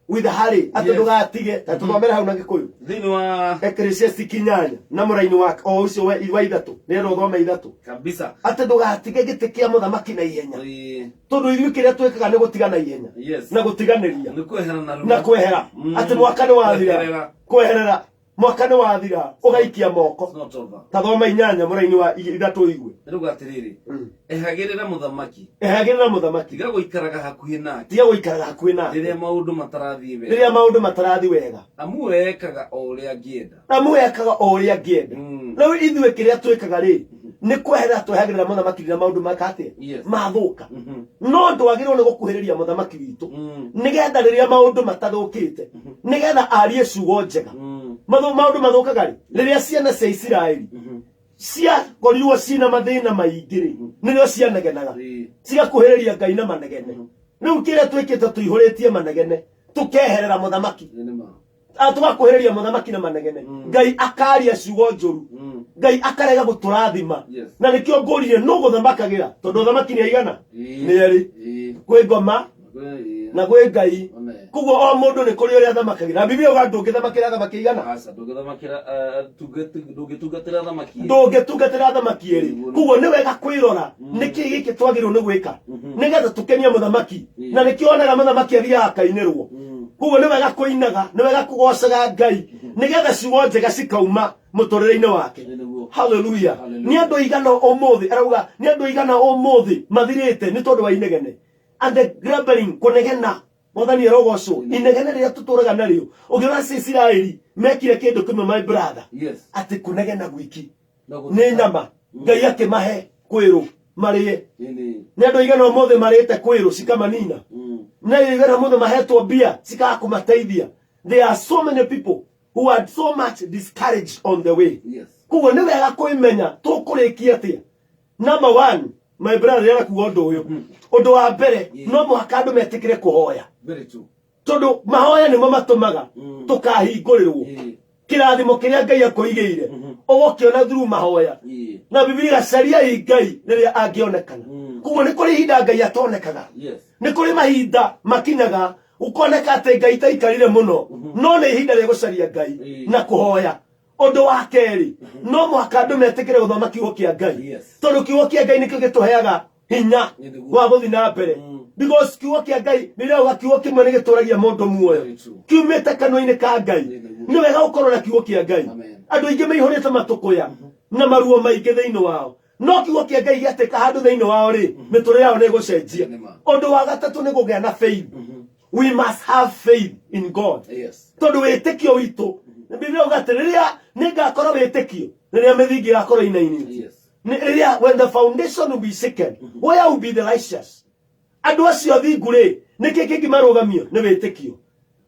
with the hurry. Ati ndugatige tuthomera hau na Gikuyu thini wa Ecclesiastes 8 na muraini wake o ucio wa ithatu nero thome ithatu kabisa ati ndugatige gite kia muthamaki na ihenya tondu ithuĩ kiria twikaga ni gutigana ihenya na gutiganĩria na kwehera ati mwaka ni wathira kweherera mwaka ni wathira ugaikia moko ta thoma 8 muraini wa ithatu igwe nduga atiriri ehagirira muthamaki tiga guikaraga hakuhi nake riria maundu matarathi wega amu wekaga o uria angienda no ithuĩ kiria twikaga ri ni kwehera twehagirira muthamaki na maundu makate mathuka no ndwagirwo ni gukuhiriria muthamaki witu nigetha riria maundu matathukite nigetha arie ciugo njega maundu mathukaga ri riria ciana cia Isiraeli cia korirwo cina mathina maingi ri nirio cianegenaga cigakuhiriria Ngai na manegene riu kiria twikite tuihuritie manegene tukeherera muthamaki tugakuhiriria muthamaki na manegene Ngai akaria ciugo njuru Ngai akarega guturathima na nikio ngurire no guthamakigira tondu thamaki ni aigana ni eri kwi ngoma na kwi Ngai koguo o mundu ni kuri uria thamakagira Biblia uga ndungithamakira thamaki igana asa ndungitungatira thamaki eri koguo ni wega kwirora niki giki twagirwo ni gwika nigetha tukenia muthamaki na nikio onaga muthamaki athiaga kainirwo koguo ni wega kuinaga ni wega kugocaga Ngai nigetha ciugo njega cikauma muturire-ini wake. Hallelujah. Ni andu igana umuthi arauga ni andu igana umuthi mathirite ni tondu wa inegene and the grumbling kunegena mwathani arogocwo inegene riria tuturaga nario ugiona Isiraeli mekire kindu kimwe my brother ati kunegena gwiki ni nyama Ngai akimahe kwiru marie ni andu igana umuthi marite kwiru cikamanina na igana muno mahetwo bia sika kumateithia. There are so many people who are so much discouraged on the way. Yes. Kugo ni wega kuimenya tukurikia atia. Number 1, my brother yara kugondo uyo. Undu wa mbere no muhaka andu metikire kuhoya. Very true. Tondu mahoya ni mo matumaga tukahingũrĩrwo kirathimo kiria Ngai akoigĩire ũgũkĩona through mahoya na Biblia gacaria Ngai rĩrĩa angĩonekana. Kugo nĩ kũrĩ ihinda Ngai atonekaga. Nĩ kũrĩ mahinda makinyaga ukoneka atĩ Ngai taikarire mũno no nĩ ihinda rĩa gũcaria Ngai na kuhoya. Undu wa keri no muhaka andu metikire guthoma kiugo kia Ngai tondu kiugo kia Ngai nikio gituheaga hinya wa guthi na mbere. Because kiugo kia Ngai nĩrĩo kiugo kĩmwe nĩ gĩtũragia mũndũ muoyo kiumĩte kanua-inĩ ka Ngai. Nĩ wega gũkorwo na kiugo kia Ngai. Andũ aingĩ maihũrĩte matũkũya na maruo maingĩ thĩinĩ wao no kiugo kia Ngai gĩatĩka handũ thĩinĩ wao rĩ mĩtũrĩre yao nĩ gũcenjia. Ũndũ wa gatatũ nĩ kũgĩa na faith. We must have faith in God. Tondu wĩtĩkio witũ Biblia ugate rĩrĩa nĩngakorwo wĩtĩkio rĩrĩa mĩthingi ĩgakorwo inainĩtio. Rĩrĩa when the foundation will be shaken, where will be the righteous? Andũ acio thingu rĩ nĩkĩ kĩngĩmarũgamio nĩ wĩtĩkio.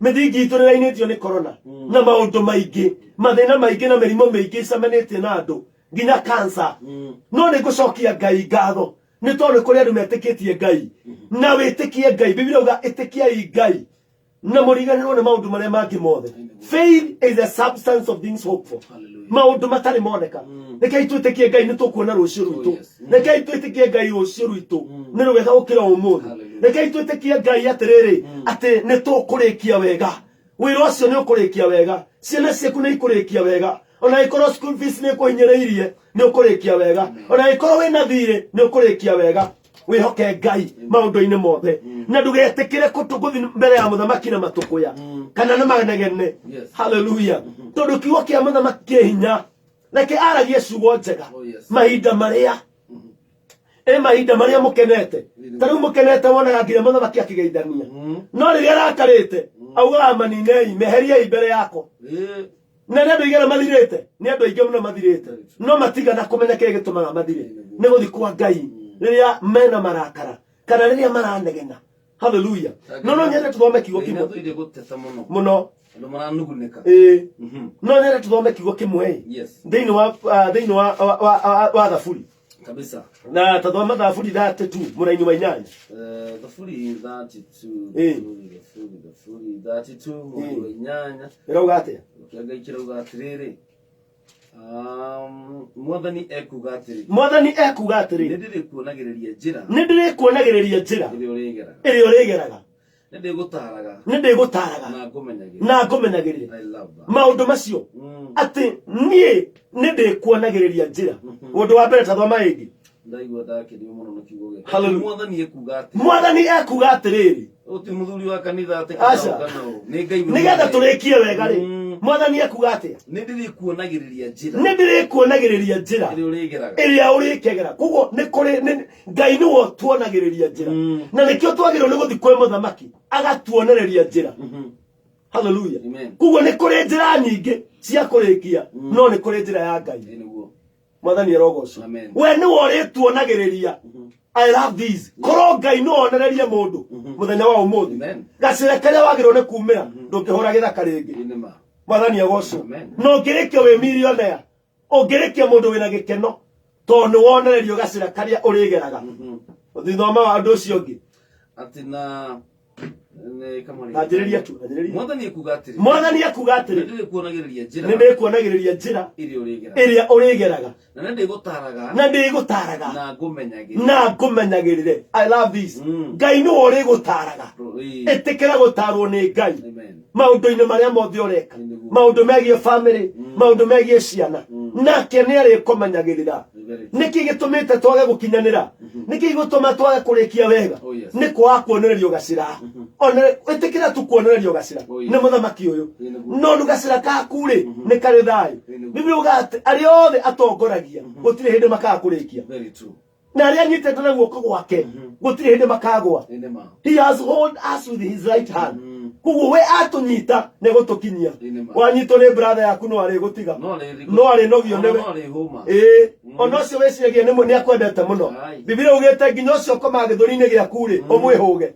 Mĩthingi itũ nĩrainĩtio nĩ corona na maũndũ maingĩ mathĩna maingĩ na mĩrimũ mĩingĩ ĩcemanĩtie na andũ nginya cancer. No nĩ ngũcokia Ngai ngatho nĩ tondũ kũrĩ andũ metĩkĩtie Ngai na wĩtĩkie Ngai. Biblia uga ĩtĩkiai Ngai na mũriganĩrwo nĩ maũndũ marĩa mangĩ mothe. Faith is the substance of things hoped for. Maũndũ matarĩ moneka. Rekei twĩtĩkie Ngai nĩ tũkuona rũciũ rwitũ. Rekei twĩtĩkie Ngai rũciũ rwitũ nĩ rwega gũkĩra ũmũthĩ. Rekei twĩtĩkie Ngai atĩrĩrĩ atĩ nĩ tũkũrĩkia wega. Wĩra ũcio nĩ ũkũrĩkia wega. Ciana ciaku nĩ ikũrĩkia wega. Ona ikorwo school fees nĩ kũhinyĩrĩirie nĩ ũkũrĩkia wega. Ona ikorwo wĩna thirĩ nĩ ũkũrĩkia wega. Wihoke Ngai maũndũ-inĩ mothe na ndũgetĩkĩre gũthiĩ mbere ya mũthamaki na matũkũya kana na manegene. Hallelujah. Tondũ kiugo kĩa mũthamaki kĩ hinya reke aragie ciugo njega mahinda marĩa mũkenete. Ta rĩu mũkenete wonaga nginya mũthamaki akĩgeithania no rĩrĩa arakarĩte augaga maninei meheriei mbere yakwa. Na nĩ andũ aigana mathirĩte nĩ andũ aingĩ mũno mathirĩte no matigana kũmenya kĩrĩa gĩtũmaga mathire nĩ gũthiĩ kwa Ngai rĩrĩa mena marakara kana rĩrĩa maranegena. Hallelujah. No nyende tuthome kiugo kĩmwe mũno andũ maranugunĩka. No nyende tuthome kiugo kĩmwe thĩinĩ wa Thaburi kabisa. Na tathoma Thaburi 32 mũraini wa 8. Thaburi 32 mũraini wa 8 ĩrauga atĩa? Ngai kĩrauga atĩrĩrĩ Mwathani ekuga atĩrĩ nĩndĩrĩkuonagĩrĩria njĩra ĩrĩa ũrĩgeraga nĩndĩgũtaraga na ngũmenyagĩrĩre maũndũ macio atĩ niĩ nĩndĩkuonagĩrĩria njĩra. Ũndũ wa mbere tathoma ĩngĩ. Mwathani ekuga atĩrĩrĩ nĩgetha tũrĩkie wega rĩ Mwathani ekuga atĩa? Nĩndĩrĩkuonagĩrĩria njĩra ĩrĩa ũrĩkegera. Koguo nĩ kũrĩ Ngai nĩwe ũtuonagĩrĩria njĩra na nĩkĩo twagĩrĩirwo nĩ gũthiĩ kwĩ mũthamaki agatuonereria njĩra. Hallelujah. Koguo nĩ kũrĩ njĩra nyingĩ cia kũrĩkia no nĩ kũrĩ njĩra ya Ngai. Mwathani arogocwo. We nĩwe ũrĩtuonagĩrĩria. I love this. Korwo Ngai no onererie mũndũ mũthenya wa ũmũthĩ gacĩra karĩa wagĩrĩirwo nĩ kumĩra ndũngĩhũra gĩthaka rĩngĩ. Mwathani agocwo. No ngĩrĩkia wĩ millionaire ũngĩrĩkia mũndũ wĩna gĩkeno tondũ nĩ wonererio gacĩra karĩa ũrĩgeraga. Thithoma wa ũndũ ũcio ũngĩ atĩ na Anjĩrĩria tu. Mwathani ekuga atĩrĩ nĩndĩkuonagĩrĩria njĩra ĩrĩa ũrĩgeraga na ndĩgũtaraga na ngũmenyagĩrĩre. I love this. Ngai nĩwe ũrĩgũtaraga. Ĩtĩkĩra gũtarwo nĩ Ngai maũndũ-inĩ marĩa mothe ũreka, maũndũ megiĩ family, maũndũ megiĩ ciana, nake nĩ arĩkũmenyagĩrĩra. Nĩkĩ gĩtũmĩte twage gũkinyanĩra? Nĩkĩ gĩtũma twage kũrĩkia wega? Nĩ kwaga kuonererio gacĩra. Ĩtĩkĩra tu kuonererio gacĩra nĩ mũthamaki ũyũ no gacĩra kaku rĩ nĩ karĩ thayũ. Biblia uga atĩ arĩa othe atongoragia gũtirĩ hĩndĩ makaga kũrĩkia na arĩa anyitĩte na guoko gwake gũtirĩ hĩndĩ makagwa. He has hold us with his right hand kuguo we atunyita ne gutukinyia Inema. wanyito ne brother yaku no ari gutiga no ari nogio newe ono cio weciagie nimo ni akwendete muno biblia ugite nginya ucio koma githuri-ini giaku-ri umwihuge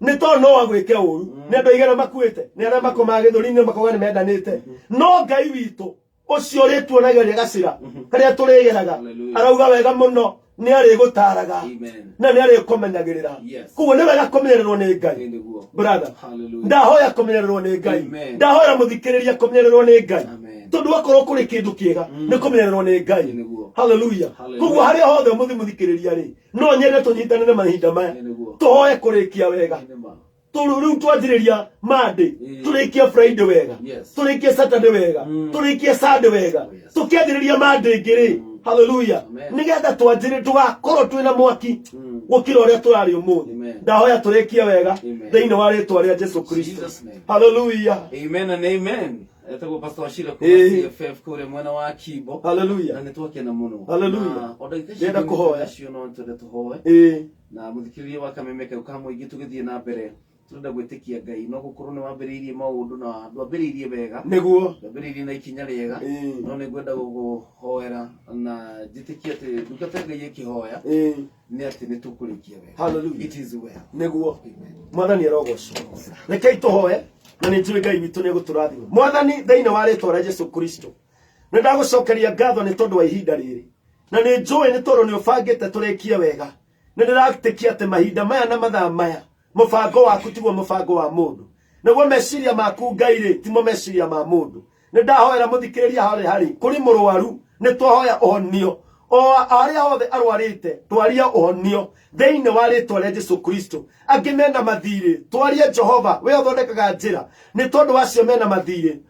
ni to no agwike uru ni andu aigana makuite ni aria makoma githuri-ini makoga ni mendanite no Ngai witu ucio ri tuonagia gacira karia turigeraga arauga wega muno ni ari gutaraga na ni ari kumenyagirira kuguo ni wega kumenyererwo ni Ngai brother ndahoya kumenyererwo ni Ngai ndahoya muthikiriria kumenyererwo ni Ngai tondu akorwo kuri kindu kiega ni kumenyererwo ni Ngai hallelujah kuguo hari hothe muthikiriria ri no nyende tunyitane na mahinda maya tuhoye kurikia wega riu twanjiriria Monday turikie Friday wega turikie Saturday wega turikie Sunday wega tukianjiriria Monday ngiri hallelujah nigetha twanjire tugakorwo twina mwaki gukira uria turari umuthi ndahoya turikie wega thiini wa ritwa ria Jesu Kristo hallelujah amen and amen etagwo pastor Wachira kwa CFF kure mwana wa Kibo hallelujah na nitwakena muno hallelujah ndenda kuhoya cio no ntude tuhoe na muthikiririe wa Kamemeke ukamwigi tugithie na mbere turenda gwitikia Ngai no gukorwo ni wambiriirie maundu na ndwambiriirie wega niguo ndwambiriirie na ikinya riega no ni gwenda guhoera na jitikia ati ndukata Ngai ikihoya ni ati ni tukurikia wega hallelujah it is well niguo mwathani arogocwo rekei tuhoe na ni njui Ngai witu ni guturathima mwathani thiini wa ritwa ria Jesu Kristo ni ndagucokeria ngatho ni tondu wa ihinda riri na ni njui ni tondu ni ubangite turikie wega ni ndiratikia ati mahinda maya na mathaa maya mufango waku tiguo mufango wa mundu niguo meciria maku Ngai ri timo meciria ma mundu ni ndahoera muthikiriria hari kuri murwaru ni twahoya uhonio o aria hothe arwarite twaria uhonio thiini wa ritwa ria Jesu Kristo angimena mathiri twaria Jehova we uthondekaga njira ni tondu wacio mena mathiri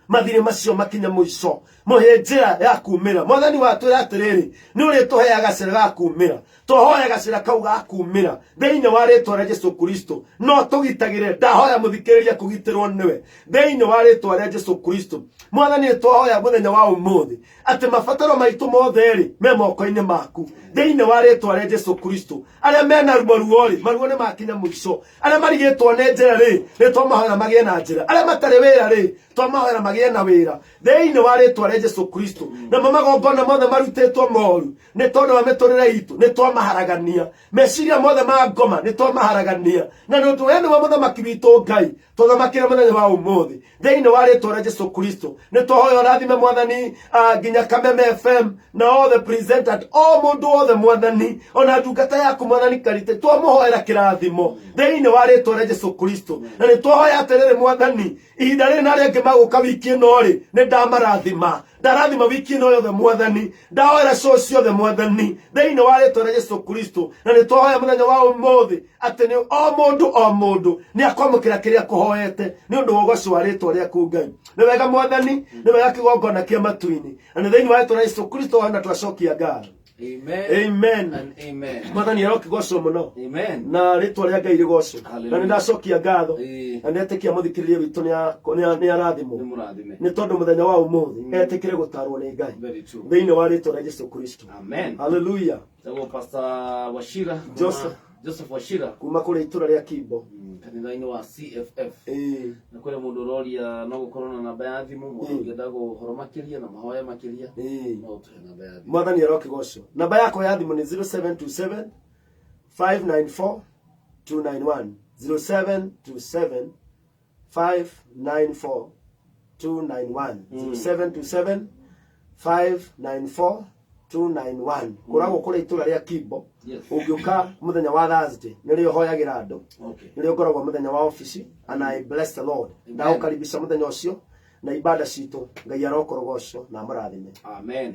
macio makinya muico muhe njira ya kumira mwathani watwira atiriri ni uri tuheaga gacira ga kumira tuhoya gacira kau ga kumira thiini wa ritwa ria Jesu Kristo no tugitagire ndahoya muthikiriria kugitirwo niwe thiini wa ritwa ria Jesu Kristo mwathani twahoya muthenya wa umuthi ati mabataro maitu mothe ri me moko-ini maku thiini wa ritwa ria Jesu Kristo aria mena maruo ni makinya muico aria marigitwo ni njira ri twamahoera magie na njira aria matari wira ri twamahoera magie na wira thiini wa ritwa ria Jesu Kristo na magongona mothe marutitwo moru ni tondu wa miturire itu ni twamaharagania meciria mothe ma ngoma ni twamaharagania na ni undu wenu wa muthamaki witu Ngai tuthamakire muthenya wa umuthi thiini wa ritwa ria Jesu Kristo ni twahoya urathime mwathani nginya Kameme FM na all the presented all mundu othe mwathani ona ndungata yaku mwathani karite twamuhoera kirathimo thiini wa ritwa ria Jesu Kristo na ni twahoya atiriri mwathani ihinda ri na ringi maguka wiki ino ri ni ndamarathima ndarathima wiki ino yothe mwathani ndahoera cio the mwathani thiini wa ritwa ria Jesu Kristo na ni twahoya muthenya wa umuthi ati ni o mundu ni akwamukira kiria kuhoete ni undu wa ugoci wa ritwa riaku Ngai ni wega mwathani ni wega kigongona kia matu-ini na ni thiini wa ritwa ria Jesu Kristo wana twacokia ngatho amen and amen mwathani arokigocwo muno amen na ritwa ria Ngai rigocwo na ni ndacokia ngatho na ndetikia muthikiririe witu ni arathimo ni tondu muthenya wa umuthi etikire gutarwo ni Ngai thiini wa ritwa ria Jesu Kristo amen hallelujah tago pastor Wachira Joseph Wachira kuma kuri itura ria Kibo kanitha-ini wa CFF na kuri mundu roria no gukorwo na namba ya thimu mundu ngenda guhoro makiria na mahoya makiria no tuhe namba ya thimu mwathani arokigocwo namba yako ya thimu ni 0727 594 291 0727 594 291 0727 594 291 kuragwo kuri itura ria Kibo ungiuka muthenya wa Thursday nirio hoyagira andu nirio ngoragwo muthenya wa office and I bless the Lord ndaukaribisha muthenya ucio na ibada citu Ngai arokorogocwo na marathime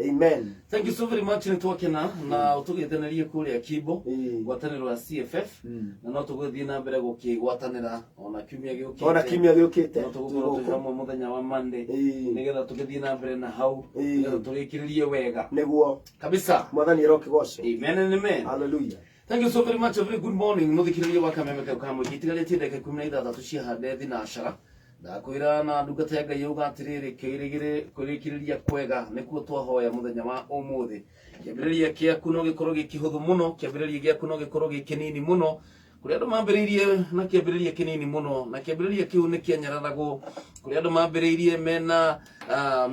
amen thank you so very much ni twakena na utugitenerie kuria Kibo gwataniro ya CFF na no tugithie na mbere gukigwatanira ona kiumia giukite no tugukora muthenya wa Monday nigetha tugithie na mbere na hau nigetha turikiririe wega niguo kabisa mwathani arokigocwo amen and amen hallelujah thank you so very much. A very good morning muthikiririe wa Kameme ukamwe gitigarie ndeka 16 ciahande thinacara ndakwira na ndungata ya Ngai uga atiriri kwirikiriria kwega nikuo twahoya muthenya wa umuthi kiambiriria kiaku no gikorwo gikihuthu muno kiambiriria giaku no gikorwo gikinini muno kuri andu mambiriirie na kiambiriria kinini muno na kiambiriria kiu ni kianyararago kuri andu mambiriirie mena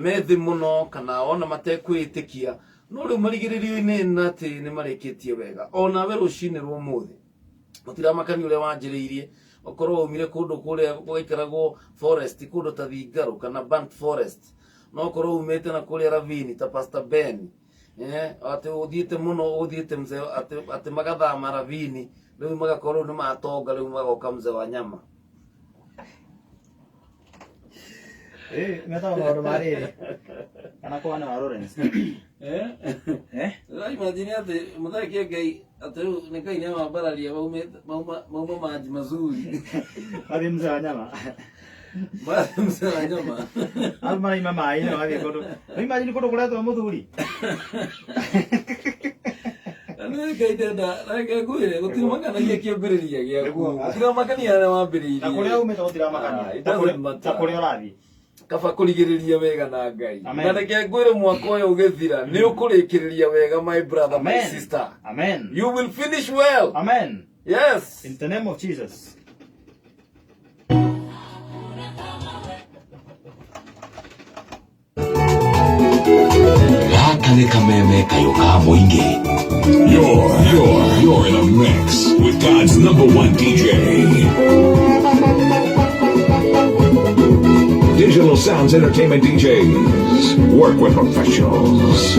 methi muno kana ona matekwitikia no riu marigiririo-ini nati ni marikitie wega ona we rucini rwa muthi mutiramakani uria wanjiriirie okorwo umire kundu kuria gwaikaragwo forest kundu ta Thingaro kana Burnt Forest no korwo umite na kuria ravini ta Pastor Ben ati uthiite muno uthiite mzee ati magathama ravini riu magakorwo ni matonga riu magoka mzee wa nyama meta maundu mariri kana kwa na Lawrence imagine ati muthaki Ngai ati ni Ngai ni mambararia mauma maji mazuri ari mzee wa nyama mzee wa nyama alma ima mai no ari kodo imagine kodo kuletwo muthuri Ngai ndenda reke ngwire gutimakanagia kiambiriria giaku gutimakania na wambiriirie na kuria umete gutimakania ta kuria urathi kaba kurigiriria wega na Ngai na reke ngwire mwaka uyu ugithira ni ukurikiriria wega my brother my sister amen you will finish well amen yes in the name of Jesus. Gaka ni kameme kayoka mwingi. You're in a mix with God's #1 DJ. Digital Sounds Entertainment DJs. Work with professionals.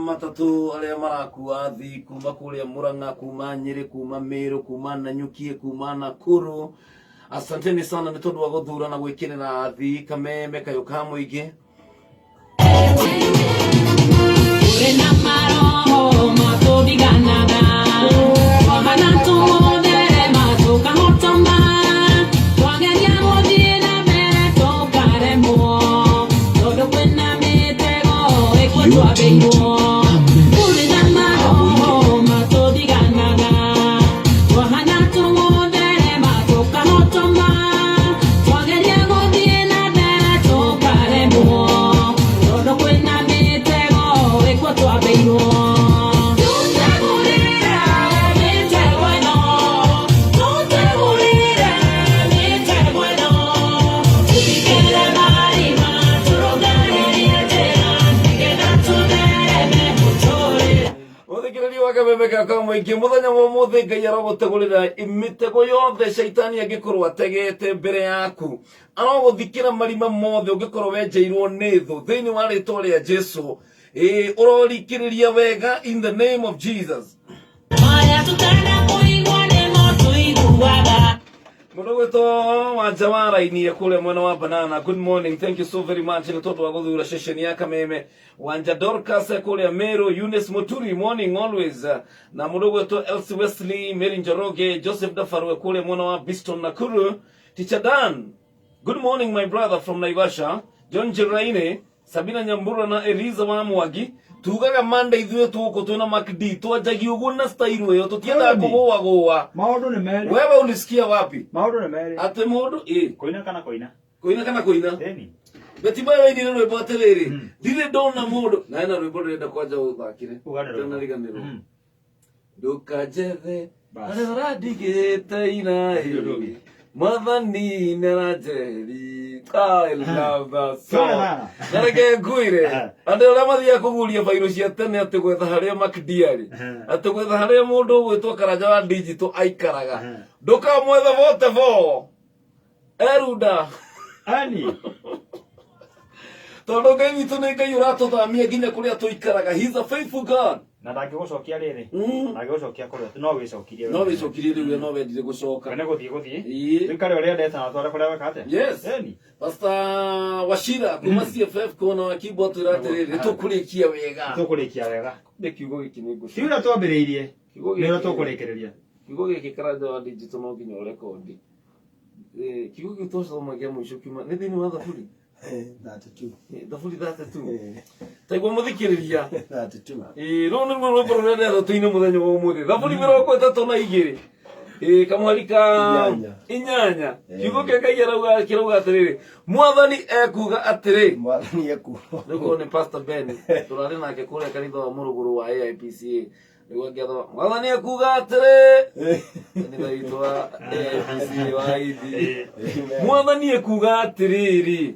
matatu aria marakua athi kuma kuria Murang'a kuma Nyeri kuma Meru kuma Nanyuki kuma Nakuru asanteni sana ni tondu wa guthura na gwikirira athi kameme kayoka muingi urena maro matodiganaga wamana tumodere matoka hotoma wageria muthie na mbere tukaremwo tondu kwina mitego ikwetwa beirwo Kamemeka kama iki muthenya wa muthi Ngai arogutegurira imitego yothe shaitani agikorwo ategete mbere yaku aroguthikira marima mothe ungikorwo wenjeirwo ni thu thiini wa ritwa ria Jesu urorikiriria wega in the name of Jesus. Mudogoto wa Jawara ini kule mwana wa Banana. Good morning. Thank you so very much. Ni tondu wa guthura session ya Kameme. Wanja Dorcas kule Meru, Eunice Muturi morning always. Na mudogoto Elsie Wesley, Mary Njoroge, Joseph Dafaru kule mwana wa Biston Nakuru. Teacher Dan. Good morning my brother from Naivasha. John Jiraine, Sabina Nyambura na Eliza wa Mwagi. tugaga Monday ithuĩ tũkũ twĩna makdi twanjagia ũguo na style ĩyo tũtiendaga kũgũagũa. Maũndũ nĩ merĩ. Wewe ulisikia wapi? Maũndũ nĩ merĩ. Atĩ mũndũ Koina kana koina. Koina kana koina. Deni. Betimaya wewe ndio rwĩmbo atĩrĩrĩ. Ndirĩ ndona mũndũ na ena rwĩmbo rũrenda kwanja ũthakire. Uganĩrwo. Riganĩrwo. Ndũkanjethe arĩa ũrandigĩte inaĩ. Mwathani nĩaranjeri. I love that song. Nareke nguire. Andũ arĩa mathiaga kũguria bairo cia tene atĩ gwetha harĩa makdiarĩ. Atĩ gwetha harĩa mũndũ ũgwĩtwo Karanja wa digital aikaraga. Ndũkamwethe vote vo. Eruda. Ani. Tondũ Ngai witũ nĩ Ngai ũratũthamia nginya kũrĩa tũikaraga. He's a faithful God. Na ndangĩgũcokia rĩrĩ. Ndangĩgũcokia kũrĩa no wĩcokirie. No wĩcokirie rĩu no wendire gũcoka. Kana gũthiĩ. Wĩkare ũrĩa ndeta na twara kũrĩa wekate. Yes. Eni. Pastor Wachira kuma CFF kona wa keyboard tũratĩrĩrĩ tũkũrĩkia wega. Tũkũrĩkia wega. Nĩ kiugo gĩkĩ nĩ ngũcoka. Tiũra twambĩrĩirie. Kiugo Nĩũrĩa tũkũrĩkĩrĩria. Kiugo gĩkĩ Karanja wa digital no nginya ũrekondi. Kiugo gĩkĩ tũcomagia mũico kiuma nĩ thĩinĩ wa thaburi. 32. Thaburi 32. Taigua mũthikĩrĩria. 32. Rũu nĩruo rwĩmbo rũrĩa rũtũine mũthenya wa ũmũthĩ. Thaburi 32. Kamwari ka 8. Kiugo kĩa Ngai kirauga atĩrĩrĩ. Mwathani ekuga atĩrĩ. Mwathani ekuga. Nĩguo nĩ Pastor Ben. Tũrarĩ nake kũrĩa kanitha wa Mũrugũrũ wa AIPCA. Nĩguo ngĩatho. Mwathani ekuga atĩrĩ. Kanitha witũ wa AIPCA wa Idi. Mwathani ekuga atĩrĩrĩ.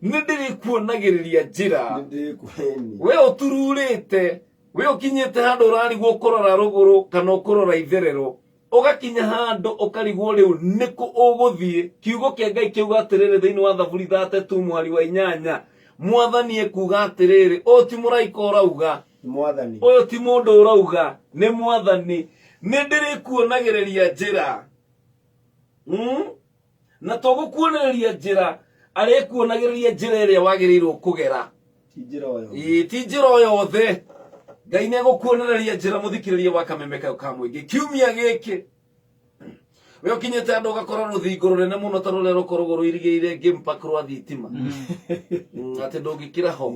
Nĩndĩrĩkuonagĩrĩria njĩra. We ũtururĩte. We ũkinyĩte handũ ũrarigwo kũrora rũgũrũ kana ũkũrora itherero. Ũgakinya handũ ũkarigwo rĩu nĩkũ ũgũthiĩ. Kiugo kĩa Ngai kiuga atĩrĩrĩ thĩinĩ wa Thaburi 32 mwari wa 8. Mwathani ekuga atĩrĩrĩ. Ũyũ ti mũraika ũrauga. Mwathani. Ũyũ ti mũndũ ũrauga. Nĩ Mwathani. Nĩndĩrĩkuonagĩrĩria njĩra. Na tũgũkuonagĩrĩria njĩra. Arĩkuonagĩrĩria njĩra ĩrĩa wagĩrĩirwo kũgera. Ti njĩra o yothe. Ngai nĩegũkuonereria njĩra mũthikĩrĩria wa Kameme Kayo ka Mũingĩ. Kiumia gĩkĩ we ũkinyĩte andũ ũgakora rũthingo rũnene mũno ta rũrĩa rũkoragwo rũirigĩire game park rwa thitima. Atĩ ndũngĩkĩra ho.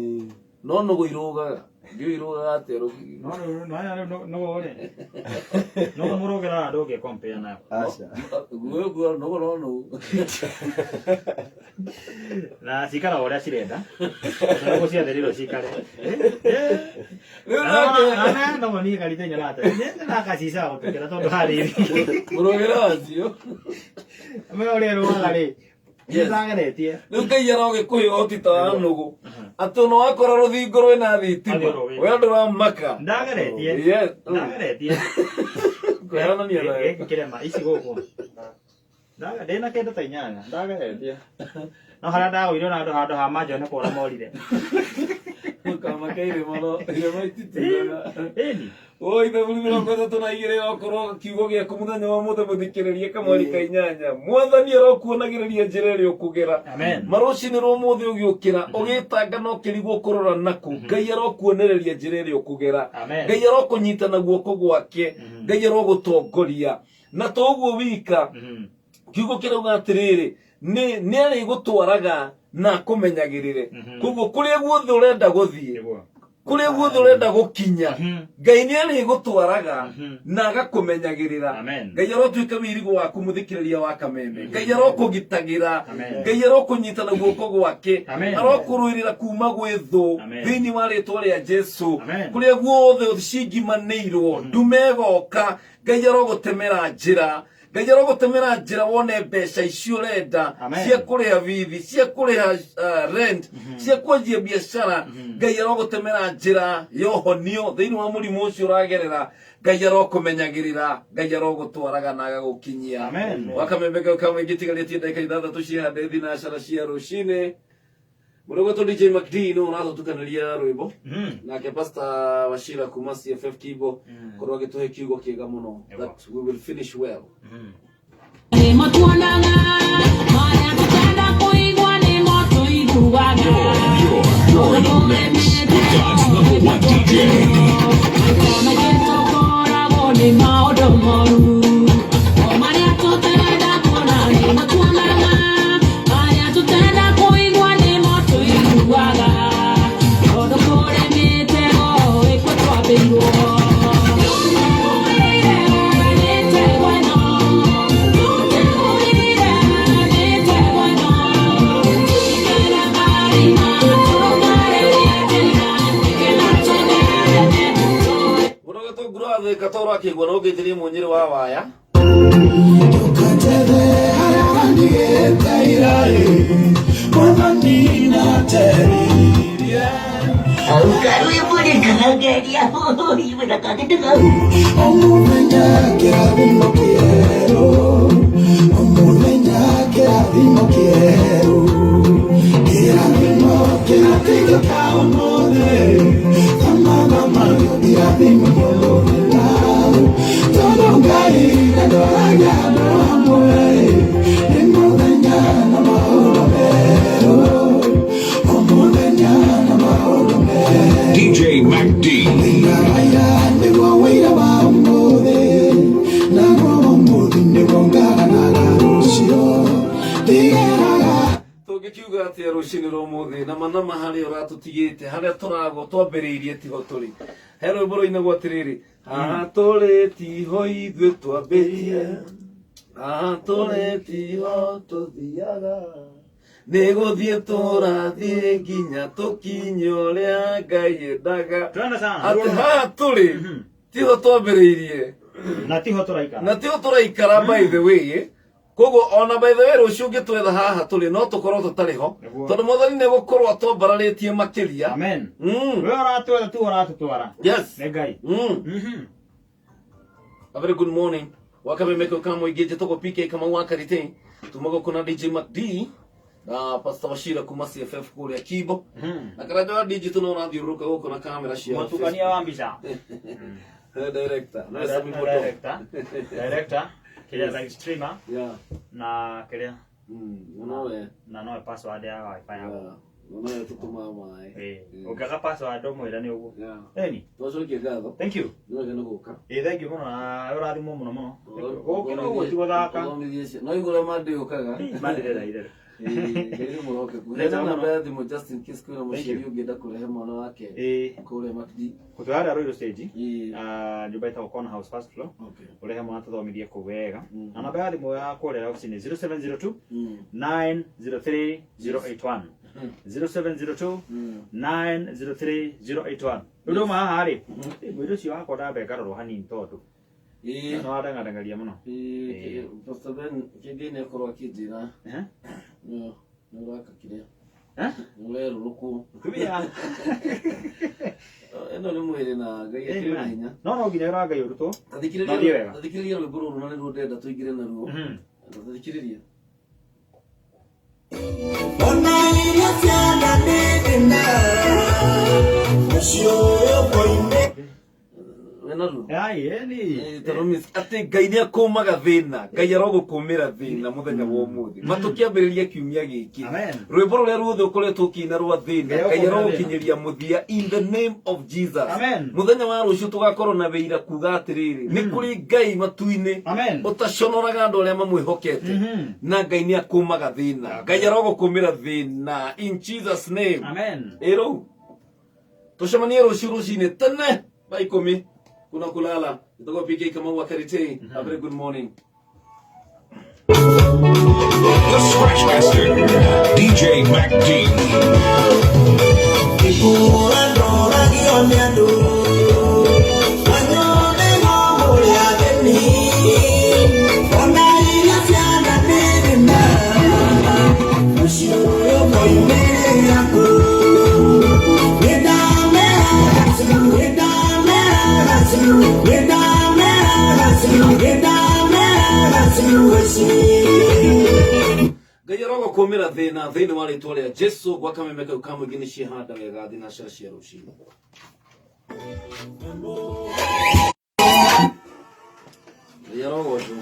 No nũgũ irũgaga. Ndiũ irũgaga atĩa rũthingo. No mũrũgĩra andũ ũngĩkompare nayo. Aca. Guo nũgũ no nũgũ. Na cikara ũrĩa cirenda. Na gũciatherirwo cikare. No niĩ karithenya nate. Nakacica gũtukĩra tondũ harĩ. Mũrũgĩra wacio. Me ũrĩa rũgaga rĩ. Nĩndageretie. Rĩu Ngai arogĩkũhe ũhoti ta wa nũgũ. Atĩ ona wakora rũthingo rwĩna thitima. We ndũramaka. Ndageretie. Ndageretie. Kũheanania nayo. Kĩrema ici gũkũ. Ndĩna kĩndũ ta 8. Ndageretie. No harĩa ndagũire na handũ ha manjone kũra morire. Ũkamakeire mũno. Irema ititiraga. Eni. Oi Thaburi 32 okorwo kiugo gĩaku mũthenya wa mũthĩ mũthikĩrĩrie kamwari ka 8. Mwathani arokuonagĩrĩria njĩra ĩrĩa ũkũgera. Marũcinĩ rwa ũmũthĩ ũgĩũkĩra ũgĩtanga no kĩrigwo kũrora naku. Ngai arokuonereria njĩra ĩrĩa ũkũgera. Ngai arokũnyita na guoko gwake. Ngai arogũtongoria. Na to ũguo wika. Kiugo kĩrauga atĩrĩrĩ. Nĩ arĩgũtwaraga na akũmenyagĩrĩre. Koguo kũrĩa guothe ũrenda gũthiĩ. Kũrĩa guothe ũrenda gũkinya. Ngai nĩ arĩgũtwaraga na agakũmenyagĩrĩra. Ngai arotuĩka wĩirigo waku mũthikĩrĩria wa Kameme. Ngai arokũgitagĩra. Ngai arokũnyita na guoko gwake. Arokũrũĩrĩra kuma gwĩ thũ thĩinĩ wa rĩĩtwa rĩa Jesũ. Kũrĩa guothe cingimanĩirwo ndume ĩgoka. Ngai arogũtemera njĩra. Ngai arogũtemera njĩra wone mbeca icio ũrenda cia kũrĩha bithi, cia kũrĩha rent, cia kwanjia biacara. Ngai arogũtemera njĩra ya ũhonio thĩinĩ wa mũrimũ ũcio ũragerera. Ngai arokũmenyagĩrĩra. Ngai arogũtwaraga na agagũkinyia. Wa Kameme Kayo ka Mũingĩ tigarĩtie ndagĩka 6 cia ndethi na cara cia rũcinĩ. Mũrũgũtũ DJ McD no ũratũtukanĩria rwĩmbo. Nake Pastor Wachira kuma CFF Kibo korwo agĩtũhe kiugo kĩega mũno. That we will finish well. You're in the mix with God's #1 DJ. toro akigwa no ngithirie munyiri wa waya DJ Mac D. tugikiuga atia rucini rumuthi na manama hari uratutigite haria turago twambiriirie tiho turi he rwimbo ruinagwo atiriri haha turi tiho ithuĩ twambĩrĩirie haha turi tiho tuthiaga nĩ gũthiĩ tũrathiĩ nginya tũkinye ũrĩa Ngai endaga atĩ haha tũrĩ tiho twambĩrĩirie na tiho tũraikara by the way koguo ona by the way rũciũ ũngĩtwetha haha tũrĩ no tũkorwo tũtarĩ ho tondũ Mwathani nĩ gũkorwo atwambararĩtie makĩria. Amen. Wewe ũratwetha tu ũratũtwara. Yes. Nĩ Ngai. A very good morning. Wakame meko kama igeje toko PK kama wakarite tumago kuna DJ Mac D na Pastor Washira kuma CFF kule ya Kibo na karaja DJ tunaona thiuruka huko na kamera shia Mwatukania wa mbisha. Director Kile live streamer. Yeah. Na kile unawe na no password ya wifi yako. Unawe tukuma mai. Ukaga password mwira ni ugu. Eni. Twacokie ngatho. Thank you. Nĩwega nĩ gũka. Thank you muno na ũrathimwo mũno. Gũkĩra ũguo ti gũthaka. No igũra mande ũkaga. Mandĩrĩra irĩra. Nĩ mũroke. Kuhena namba ya thimũ just in case kwĩna mũciari ũngĩenda kũrehe mwana wake. Kũrĩa Makdi. Kũtwara Royal Stage. Nyũmba ĩtagwo Corner House first floor. Ũrehe mwana tũthomithie kũu wega. Na namba ya thimũ ya kũrĩa office nĩ 0702 903 081. 0702 903 081. Ndio maha rĩ. Mwĩrĩ ũcio wakwa ndambe ngarorwo hanini tondũ. No adangadangaria muno. Pastor Ben kĩngĩ korwo akĩnjĩra. Nĩ ũraka kĩrĩa. Nĩ ruku. Kumia. Eno nĩ mwĩrĩ na Ngai akĩrĩ hinya. No nginya ũra Ngai ũrutwo. Athikĩrĩria rwĩmbo rũrũ na nĩruo ndenda tũingĩre naruo. Athikĩrĩria. Ati Ngai nĩ akũmaga thĩna, Ngai arogũkũmĩra thĩna mũthenya wa ũmũthĩ. Matũkĩambĩrĩria kiumia gĩkĩ. Rwĩmbo rũrĩa ruothe ũkoretwo ũkĩina rwa thĩna, Ngai arogũkinyĩria mũthia in the name of Jesus. Mũthenya wa rũciũ tũgakorwo na wĩira kuga atĩrĩrĩ, nĩ kũrĩ Ngai matu-inĩ ũtaconoraga andũ arĩa mamwĩhokete, na Ngai nĩ akũmaga thĩna, Ngai arogũkũmĩra thĩna in Jesus name. Rĩu tũcemanie rũciũ rũcinĩ tene thaa 10 kuna kulala. Itakuwa PK kama wakarite. A very good morning. The Scratch Master, DJ Mac D. Ngai arogũkũmĩra thĩna thĩinĩ wa rĩtwa rĩa Jesũ gwakamemeka ukamwe ngine cihanda wega thina cia rũcinĩ. Ngai arogocwo.